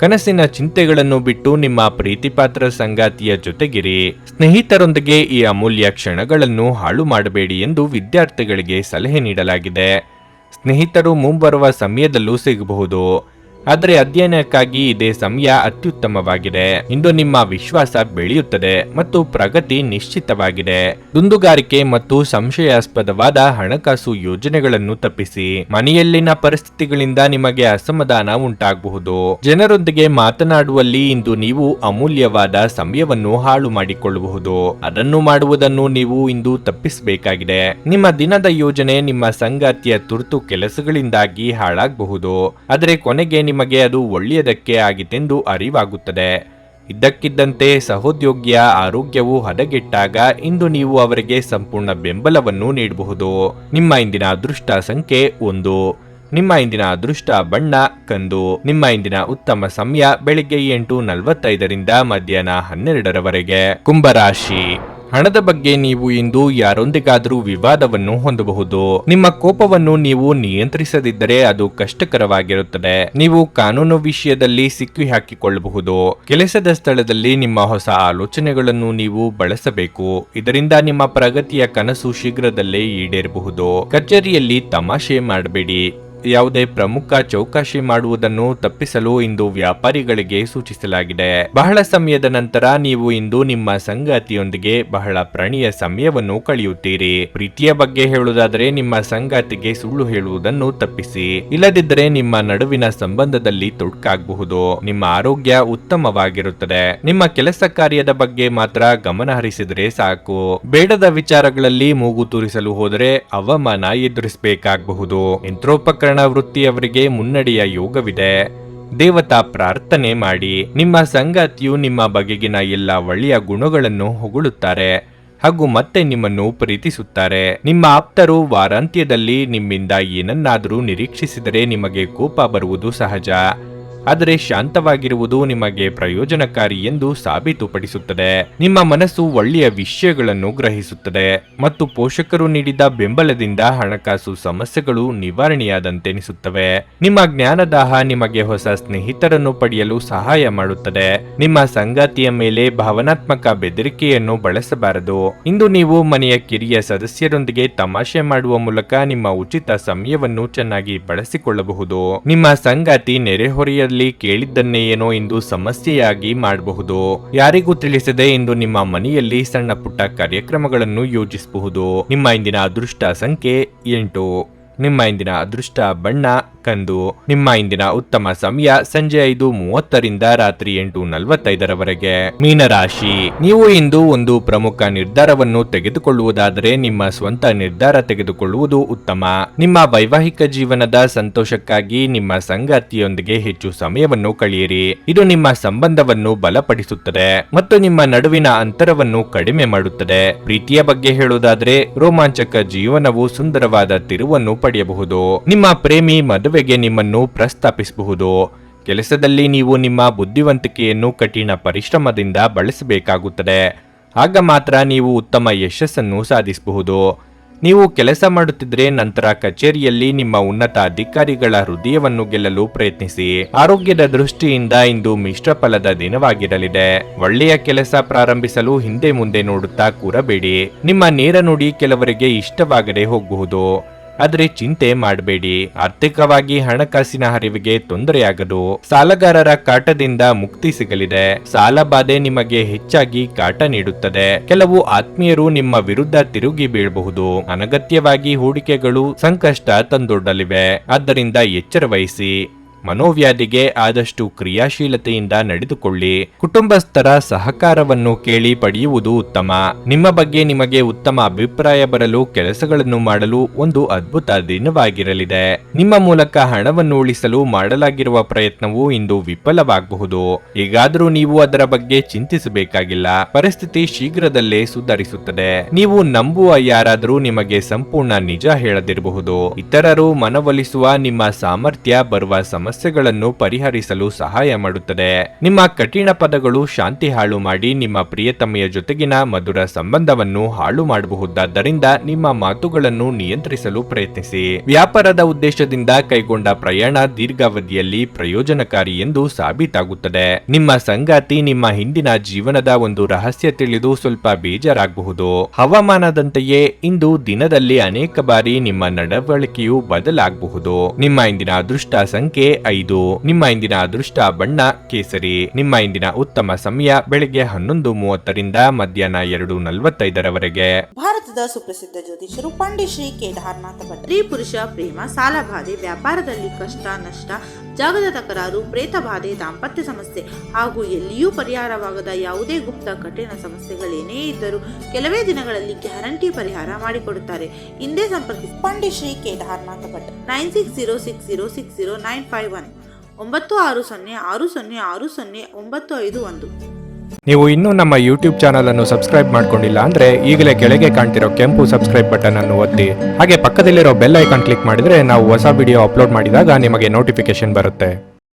ಕನಸಿನ ಚಿಂತೆಗಳನ್ನು ಬಿಟ್ಟು ನಿಮ್ಮ ಪ್ರೀತಿಪಾತ್ರ ಸಂಗಾತಿಯ ಜೊತೆಗಿರಿ. ಸ್ನೇಹಿತರೊಂದಿಗೆ ಈ ಅಮೂಲ್ಯ ಕ್ಷಣಗಳನ್ನು ಹಾಳು ಮಾಡಬೇಡಿ ಎಂದು ವಿದ್ಯಾರ್ಥಿಗಳಿಗೆ ಸಲಹೆ ನೀಡಲಾಗಿದೆ. ಸ್ನೇಹಿತರು ಮುಂಬರುವ ಸಮಯದಲ್ಲೂ ಸಿಗಬಹುದು, ಆದರೆ ಅಧ್ಯಯನಕ್ಕಾಗಿ ಇದೇ ಸಮಯ ಅತ್ಯುತ್ತಮವಾಗಿದೆ. ಇಂದು ನಿಮ್ಮ ವಿಶ್ವಾಸ ಬೆಳೆಯುತ್ತದೆ ಮತ್ತು ಪ್ರಗತಿ ನಿಶ್ಚಿತವಾಗಿದೆ. ದುಂದುಗಾರಿಕೆ ಮತ್ತು ಸಂಶಯಾಸ್ಪದವಾದ ಹಣಕಾಸು ಯೋಜನೆಗಳನ್ನು ತಪ್ಪಿಸಿ. ಮನೆಯಲ್ಲಿನ ಪರಿಸ್ಥಿತಿಗಳಿಂದ ನಿಮಗೆ ಅಸಮಾಧಾನ ಉಂಟಾಗಬಹುದು. ಜನರೊಂದಿಗೆ ಮಾತನಾಡುವಲ್ಲಿ ಇಂದು ನೀವು ಅಮೂಲ್ಯವಾದ ಸಮಯವನ್ನು ಹಾಳು ಮಾಡಿಕೊಳ್ಳಬಹುದು. ಅದನ್ನು ಮಾಡುವುದನ್ನು ನೀವು ಇಂದು ತಪ್ಪಿಸಬೇಕಾಗಿದೆ. ನಿಮ್ಮ ದಿನದ ಯೋಜನೆ ನಿಮ್ಮ ಸಂಗಾತಿಯ ತುರ್ತು ಕೆಲಸಗಳಿಂದಾಗಿ ಹಾಳಾಗಬಹುದು, ಆದರೆ ಕೊನೆಗೆ ನಿಮಗೆ ಅದು ಒಳ್ಳೆಯದಕ್ಕೆ ಆಗಿತೆಂದು ಅರಿವಾಗುತ್ತದೆ. ಇದ್ದಕ್ಕಿದ್ದಂತೆ ಸಹೋದ್ಯೋಗಿಯ ಆರೋಗ್ಯವು ಹದಗೆಟ್ಟಾಗ ಇಂದು ನೀವು ಅವರಿಗೆ ಸಂಪೂರ್ಣ ಬೆಂಬಲವನ್ನು ನೀಡಬಹುದು. ನಿಮ್ಮ ಇಂದಿನ ಅದೃಷ್ಟ ಸಂಖ್ಯೆ 1. ನಿಮ್ಮ ಇಂದಿನ ಅದೃಷ್ಟ ಬಣ್ಣ ಕಂದು. ನಿಮ್ಮ ಇಂದಿನ ಉತ್ತಮ ಸಮಯ ಬೆಳಿಗ್ಗೆ 8:45ರಿಂದ ಮಧ್ಯಾಹ್ನ 12ರವರೆಗೆ. ಕುಂಭರಾಶಿ. ಹಣದ ಬಗ್ಗೆ ನೀವು ಇಂದು ಯಾರೊಂದಿಗಾದರೂ ವಿವಾದವನ್ನು ಹೊಂದಬಹುದು. ನಿಮ್ಮ ಕೋಪವನ್ನು ನೀವು ನಿಯಂತ್ರಿಸದಿದ್ದರೆ ಅದು ಕಷ್ಟಕರವಾಗಿರುತ್ತದೆ. ನೀವು ಕಾನೂನು ವಿಷಯದಲ್ಲಿ ಸಿಕ್ಕಿ ಹಾಕಿಕೊಳ್ಳಬಹುದು. ಕೆಲಸದ ಸ್ಥಳದಲ್ಲಿ ನಿಮ್ಮ ಹೊಸ ಆಲೋಚನೆಗಳನ್ನು ನೀವು ಬಳಸಬೇಕು. ಇದರಿಂದ ನಿಮ್ಮ ಪ್ರಗತಿಯ ಕನಸು ಶೀಘ್ರದಲ್ಲೇ ಈಡೇರಬಹುದು. ಕಚೇರಿಯಲ್ಲಿ ತಮಾಷೆ ಮಾಡಬೇಡಿ. ಯಾವುದೇ ಪ್ರಮುಖ ಚೌಕಾಶಿ ಮಾಡುವುದನ್ನು ತಪ್ಪಿಸಲು ಇಂದು ವ್ಯಾಪಾರಿಗಳಿಗೆ ಸೂಚಿಸಲಾಗಿದೆ. ಬಹಳ ಸಮಯದ ನಂತರ ನೀವು ಇಂದು ನಿಮ್ಮ ಸಂಗಾತಿಯೊಂದಿಗೆ ಬಹಳ ಪ್ರಣಯ ಸಮಯವನ್ನು ಕಳೆಯುತ್ತೀರಿ. ಪ್ರೀತಿಯ ಬಗ್ಗೆ ಹೇಳುವುದಾದರೆ ನಿಮ್ಮ ಸಂಗಾತಿಗೆ ಸುಳ್ಳು ಹೇಳುವುದನ್ನು ತಪ್ಪಿಸಿ. ಇಲ್ಲದಿದ್ದರೆ ನಿಮ್ಮ ನಡುವಿನ ಸಂಬಂಧದಲ್ಲಿ ತೊಡಕಾಗಬಹುದು. ನಿಮ್ಮ ಆರೋಗ್ಯ ಉತ್ತಮವಾಗಿರುತ್ತದೆ. ನಿಮ್ಮ ಕೆಲಸ ಕಾರ್ಯದ ಬಗ್ಗೆ ಮಾತ್ರ ಗಮನ ಹರಿಸಿದರೆ ಸಾಕು. ಬೇಡದ ವಿಚಾರಗಳಲ್ಲಿ ಮೂಗು ತೂರಿಸಲು ಹೋದರೆ ಅವಮಾನ ಎದುರಿಸಬೇಕಾಗಬಹುದು. ಯಂತ್ರೋಪಕರಣ ವೃತ್ತಿಯವರಿಗೆ ಮುನ್ನಡೆಯ ಯೋಗವಿದೆ. ದೇವತಾ ಪ್ರಾರ್ಥನೆ ಮಾಡಿ. ನಿಮ್ಮ ಸಂಗಾತಿಯು ನಿಮ್ಮ ಬಗೆಗಿನ ಎಲ್ಲ ಒಳ್ಳೆಯ ಗುಣಗಳನ್ನು ಹೊಗಳುತ್ತಾರೆ ಹಾಗೂ ಮತ್ತೆ ನಿಮ್ಮನ್ನು ಪ್ರೀತಿಸುತ್ತಾರೆ. ನಿಮ್ಮ ಆಪ್ತರು ವಾರಾಂತ್ಯದಲ್ಲಿ ನಿಮ್ಮಿಂದ ಏನನ್ನಾದರೂ ನಿರೀಕ್ಷಿಸಿದರೆ ನಿಮಗೆ ಕೋಪ ಬರುವುದು ಸಹಜ, ಆದರೆ ಶಾಂತವಾಗಿರುವುದು ನಿಮಗೆ ಪ್ರಯೋಜನಕಾರಿ ಎಂದು ಸಾಬೀತುಪಡಿಸುತ್ತದೆ. ನಿಮ್ಮ ಮನಸ್ಸು ಒಳ್ಳೆಯ ವಿಷಯಗಳನ್ನು ಗ್ರಹಿಸುತ್ತದೆ ಮತ್ತು ಪೋಷಕರು ನೀಡಿದ ಬೆಂಬಲದಿಂದ ಹಣಕಾಸು ಸಮಸ್ಯೆಗಳು ನಿವಾರಣೆಯಾದಂತೆನಿಸುತ್ತವೆ. ನಿಮ್ಮ ಜ್ಞಾನದಾಹ ನಿಮಗೆ ಹೊಸ ಸ್ನೇಹಿತರನ್ನು ಪಡೆಯಲು ಸಹಾಯ ಮಾಡುತ್ತದೆ. ನಿಮ್ಮ ಸಂಗಾತಿಯ ಮೇಲೆ ಭಾವನಾತ್ಮಕ ಬೆದರಿಕೆಯನ್ನು ಬಳಸಬಾರದು. ಇಂದು ನೀವು ಮನೆಯ ಕಿರಿಯ ಸದಸ್ಯರೊಂದಿಗೆ ತಮಾಷೆ ಮಾಡುವ ಮೂಲಕ ನಿಮ್ಮ ಉಚಿತ ಸಮಯವನ್ನು ಚೆನ್ನಾಗಿ ಬಳಸಿಕೊಳ್ಳಬಹುದು. ನಿಮ್ಮ ಸಂಗಾತಿ ನೆರೆಹೊರೆಯ ಕೇಳಿದ್ದನ್ನೇ ಏನೋ ಇಂದು ಸಮಸ್ಯೆಯಾಗಿ ಮಾಡಬಹುದು. ಯಾರಿಗೂ ತಿಳಿಸದೆ ಇಂದು ನಿಮ್ಮ ಮನೆಯಲ್ಲಿ ಸಣ್ಣ ಪುಟ್ಟ ಕಾರ್ಯಕ್ರಮಗಳನ್ನು ಯೋಜಿಸಬಹುದು. ನಿಮ್ಮ ಇಂದಿನ ಅದೃಷ್ಟ ಸಂಖ್ಯೆ 8. ನಿಮ್ಮ ಇಂದಿನ ಅದೃಷ್ಟ ಬಣ್ಣ ಕಂದು. ನಿಮ್ಮ ಇಂದಿನ ಉತ್ತಮ ಸಮಯ ಸಂಜೆ 5:30ರಿಂದ ರಾತ್ರಿ 8:45ರವರೆಗೆ. ಮೀನರಾಶಿ. ನೀವು ಇಂದು ಒಂದು ಪ್ರಮುಖ ನಿರ್ಧಾರವನ್ನು ತೆಗೆದುಕೊಳ್ಳುವುದಾದರೆ ನಿಮ್ಮ ಸ್ವಂತ ನಿರ್ಧಾರ ತೆಗೆದುಕೊಳ್ಳುವುದು ಉತ್ತಮ. ನಿಮ್ಮ ವೈವಾಹಿಕ ಜೀವನದ ಸಂತೋಷಕ್ಕಾಗಿ ನಿಮ್ಮ ಸಂಗಾತಿಯೊಂದಿಗೆ ಹೆಚ್ಚು ಸಮಯವನ್ನು ಕಳೆಯಿರಿ. ಇದು ನಿಮ್ಮ ಸಂಬಂಧವನ್ನು ಬಲಪಡಿಸುತ್ತದೆ ಮತ್ತು ನಿಮ್ಮ ನಡುವಿನ ಅಂತರವನ್ನು ಕಡಿಮೆ ಮಾಡುತ್ತದೆ. ಪ್ರೀತಿಯ ಬಗ್ಗೆ ಹೇಳುವುದಾದರೆ ರೋಮಾಂಚಕ ಜೀವನವು ಸುಂದರವಾದ ತಿರುವನ್ನು ಪಡೆಯಬಹುದು. ನಿಮ್ಮ ಪ್ರೇಮಿ ಮದುವೆಗೆ ನಿಮ್ಮನ್ನು ಪ್ರಸ್ತಾಪಿಸಬಹುದು. ಕೆಲಸದಲ್ಲಿ ನೀವು ನಿಮ್ಮ ಬುದ್ಧಿವಂತಿಕೆಯನ್ನು ಕಠಿಣ ಪರಿಶ್ರಮದಿಂದ ಬಳಸಬೇಕಾಗುತ್ತದೆ. ಆಗ ಮಾತ್ರ ನೀವು ಉತ್ತಮ ಯಶಸ್ಸನ್ನು ಸಾಧಿಸಬಹುದು. ನೀವು ಕೆಲಸ ಮಾಡುತ್ತಿದ್ದರೆ ನಂತರ ಕಚೇರಿಯಲ್ಲಿ ನಿಮ್ಮ ಉನ್ನತ ಅಧಿಕಾರಿಗಳ ಹೃದಯವನ್ನು ಗೆಲ್ಲಲು ಪ್ರಯತ್ನಿಸಿ. ಆರೋಗ್ಯದ ದೃಷ್ಟಿಯಿಂದ ಇಂದು ಮಿಶ್ರ ಫಲದ ದಿನವಾಗಿರಲಿದೆ. ಒಳ್ಳೆಯ ಕೆಲಸ ಪ್ರಾರಂಭಿಸಲು ಹಿಂದೆ ಮುಂದೆ ನೋಡುತ್ತಾ ಕೂರಬೇಡಿ. ನಿಮ್ಮ ನೇರ ನುಡಿ ಕೆಲವರಿಗೆ ಇಷ್ಟವಾಗದೆ ಹೋಗಬಹುದು, ಆದರೆ ಚಿಂತೆ ಮಾಡಬೇಡಿ. ಆರ್ಥಿಕವಾಗಿ ಹಣಕಾಸಿನ ಹರಿವಿಗೆ ತೊಂದರೆಯಾಗದು. ಸಾಲಗಾರರ ಕಾಟದಿಂದ ಮುಕ್ತಿ ಸಿಗಲಿದೆ. ಸಾಲ ಬಾಧೆ ನಿಮಗೆ ಹೆಚ್ಚಾಗಿ ಕಾಟ ನೀಡುತ್ತದೆ. ಕೆಲವು ಆತ್ಮೀಯರು ನಿಮ್ಮ ವಿರುದ್ಧ ತಿರುಗಿ ಬೀಳಬಹುದು. ಅನಗತ್ಯವಾಗಿ ಹೂಡಿಕೆಗಳು ಸಂಕಷ್ಟ ತಂದೊಡ್ಡಲಿವೆ. ಆದ್ದರಿಂದ ಎಚ್ಚರ ವಹಿಸಿ. ಮನೋವ್ಯಾಧಿಗೆ ಆದಷ್ಟು ಕ್ರಿಯಾಶೀಲತೆಯಿಂದ ನಡೆದುಕೊಳ್ಳಿ. ಕುಟುಂಬಸ್ಥರ ಸಹಕಾರವನ್ನು ಕೇಳಿ ಪಡೆಯುವುದು ಉತ್ತಮ. ನಿಮ್ಮ ಬಗ್ಗೆ ನಿಮಗೆ ಉತ್ತಮ ಅಭಿಪ್ರಾಯ ಬರಲು ಕೆಲಸಗಳನ್ನು ಮಾಡಲು ಒಂದು ಅದ್ಭುತ ದಿನವಾಗಿರಲಿದೆ. ನಿಮ್ಮ ಮೂಲಕ ಹಣವನ್ನು ಉಳಿಸಲು ಮಾಡಲಾಗಿರುವ ಪ್ರಯತ್ನವು ಇಂದು ವಿಫಲವಾಗಬಹುದು. ಹೇಗಾದರೂ ನೀವು ಅದರ ಬಗ್ಗೆ ಚಿಂತಿಸಬೇಕಾಗಿಲ್ಲ. ಪರಿಸ್ಥಿತಿ ಶೀಘ್ರದಲ್ಲೇ ಸುಧಾರಿಸುತ್ತದೆ. ನೀವು ನಂಬುವ ಯಾರಾದರೂ ನಿಮಗೆ ಸಂಪೂರ್ಣ ನಿಜ ಹೇಳದಿರಬಹುದು. ಇತರರು ಮನವೊಲಿಸುವ ನಿಮ್ಮ ಸಾಮರ್ಥ್ಯ ಬರುವ ಸಮಸ್ಯೆಗಳನ್ನು ಪರಿಹರಿಸಲು ಸಹಾಯ ಮಾಡುತ್ತದೆ. ನಿಮ್ಮ ಕಠಿಣ ಪದಗಳು ಶಾಂತಿ ಹಾಳು ಮಾಡಿ ನಿಮ್ಮ ಪ್ರಿಯತಮೆಯ ಜೊತೆಗಿನ ಮಧುರ ಸಂಬಂಧವನ್ನು ಹಾಳು ಮಾಡಬಹುದಾದ್ದರಿಂದ ನಿಮ್ಮ ಮಾತುಗಳನ್ನು ನಿಯಂತ್ರಿಸಲು ಪ್ರಯತ್ನಿಸಿ. ವ್ಯಾಪಾರದ ಉದ್ದೇಶದಿಂದ ಕೈಗೊಂಡ ಪ್ರಯಾಣ ದೀರ್ಘಾವಧಿಯಲ್ಲಿ ಪ್ರಯೋಜನಕಾರಿ ಎಂದು ಸಾಬೀತಾಗುತ್ತದೆ. ನಿಮ್ಮ ಸಂಗಾತಿ ನಿಮ್ಮ ಹಿಂದಿನ ಜೀವನದ ಒಂದು ರಹಸ್ಯ ತಿಳಿದು ಸ್ವಲ್ಪ ಬೇಜಾರಾಗಬಹುದು. ಹವಾಮಾನದಂತೆಯೇ ಇಂದು ದಿನದಲ್ಲಿ ಅನೇಕ ಬಾರಿ ನಿಮ್ಮ ನಡವಳಿಕೆಯು ಬದಲಾಗಬಹುದು. ನಿಮ್ಮ ಇಂದಿನ ಅದೃಷ್ಟ ಸಂಖ್ಯೆ 5. ನಿಮ್ಮ ಇಂದಿನ ಅದೃಷ್ಟ ಬಣ್ಣ ಕೇಸರಿ. ನಿಮ್ಮ ಇಂದಿನ ಉತ್ತಮ ಸಮಯ ಬೆಳಿಗ್ಗೆ 11:30ರಿಂದ ಮಧ್ಯಾಹ್ನ 2:45ರವರೆಗೆ. ಭಾರತದ ಸುಪ್ರಸಿದ್ಧ ಜ್ಯೋತಿಷರು ಪಂಡಿತ್ ಶ್ರೀ ಕೇದಾರನಾಥ ಭಟ್. ಸ್ತ್ರೀ ಪುರುಷ ಪ್ರೇಮ, ಸಾಲಬಾಧೆ, ವ್ಯಾಪಾರದಲ್ಲಿ ಕಷ್ಟ ನಷ್ಟ, ಜಾಗದ ತಕರಾರು, ಪ್ರೇತ ಬಾಧೆ, ದಾಂಪತ್ಯ ಸಮಸ್ಯೆ ಹಾಗೂ ಎಲ್ಲಿಯೂ ಪರಿಹಾರವಾಗದ ಯಾವುದೇ ಗುಪ್ತ ಕಠಿಣ ಸಮಸ್ಯೆಗಳೇನೇ ಇದ್ದರೂ ಕೆಲವೇ ದಿನಗಳಲ್ಲಿ ಗ್ಯಾರಂಟಿ ಪರಿಹಾರ ಮಾಡಿಕೊಡುತ್ತಾರೆ. ಹಿಂದೆ ಸಂಪರ್ಕಿಸಿ ಪಂಡಿತ್ ಶ್ರೀ ಕೇದಾರನಾಥ ಭಟ್ 9606060951 9606060951. ನೀವು ಇನ್ನೂ ನಮ್ಮ ಯೂಟ್ಯೂಬ್ ಚಾನಲ್ ಅನ್ನು ಸಬ್ಸ್ಕ್ರೈಬ್ ಮಾಡ್ಕೊಂಡಿಲ್ಲ ಅಂದ್ರೆ ಈಗಲೇ ಕೆಳಗೆ ಕಾಣ್ತಿರೋ ಕೆಂಪು ಸಬ್ಸ್ಕ್ರೈಬ್ ಬಟನ್ ಅನ್ನು ಒತ್ತಿ. ಹಾಗೆ ಪಕ್ಕದಲ್ಲಿರೋ ಬೆಲ್ ಐಕಾನ್ ಕ್ಲಿಕ್ ಮಾಡಿದ್ರೆ ನಾವು ಹೊಸ ವಿಡಿಯೋ ಅಪ್ಲೋಡ್ ಮಾಡಿದಾಗ ನಿಮಗೆ ನೋಟಿಫಿಕೇಶನ್ ಬರುತ್ತೆ.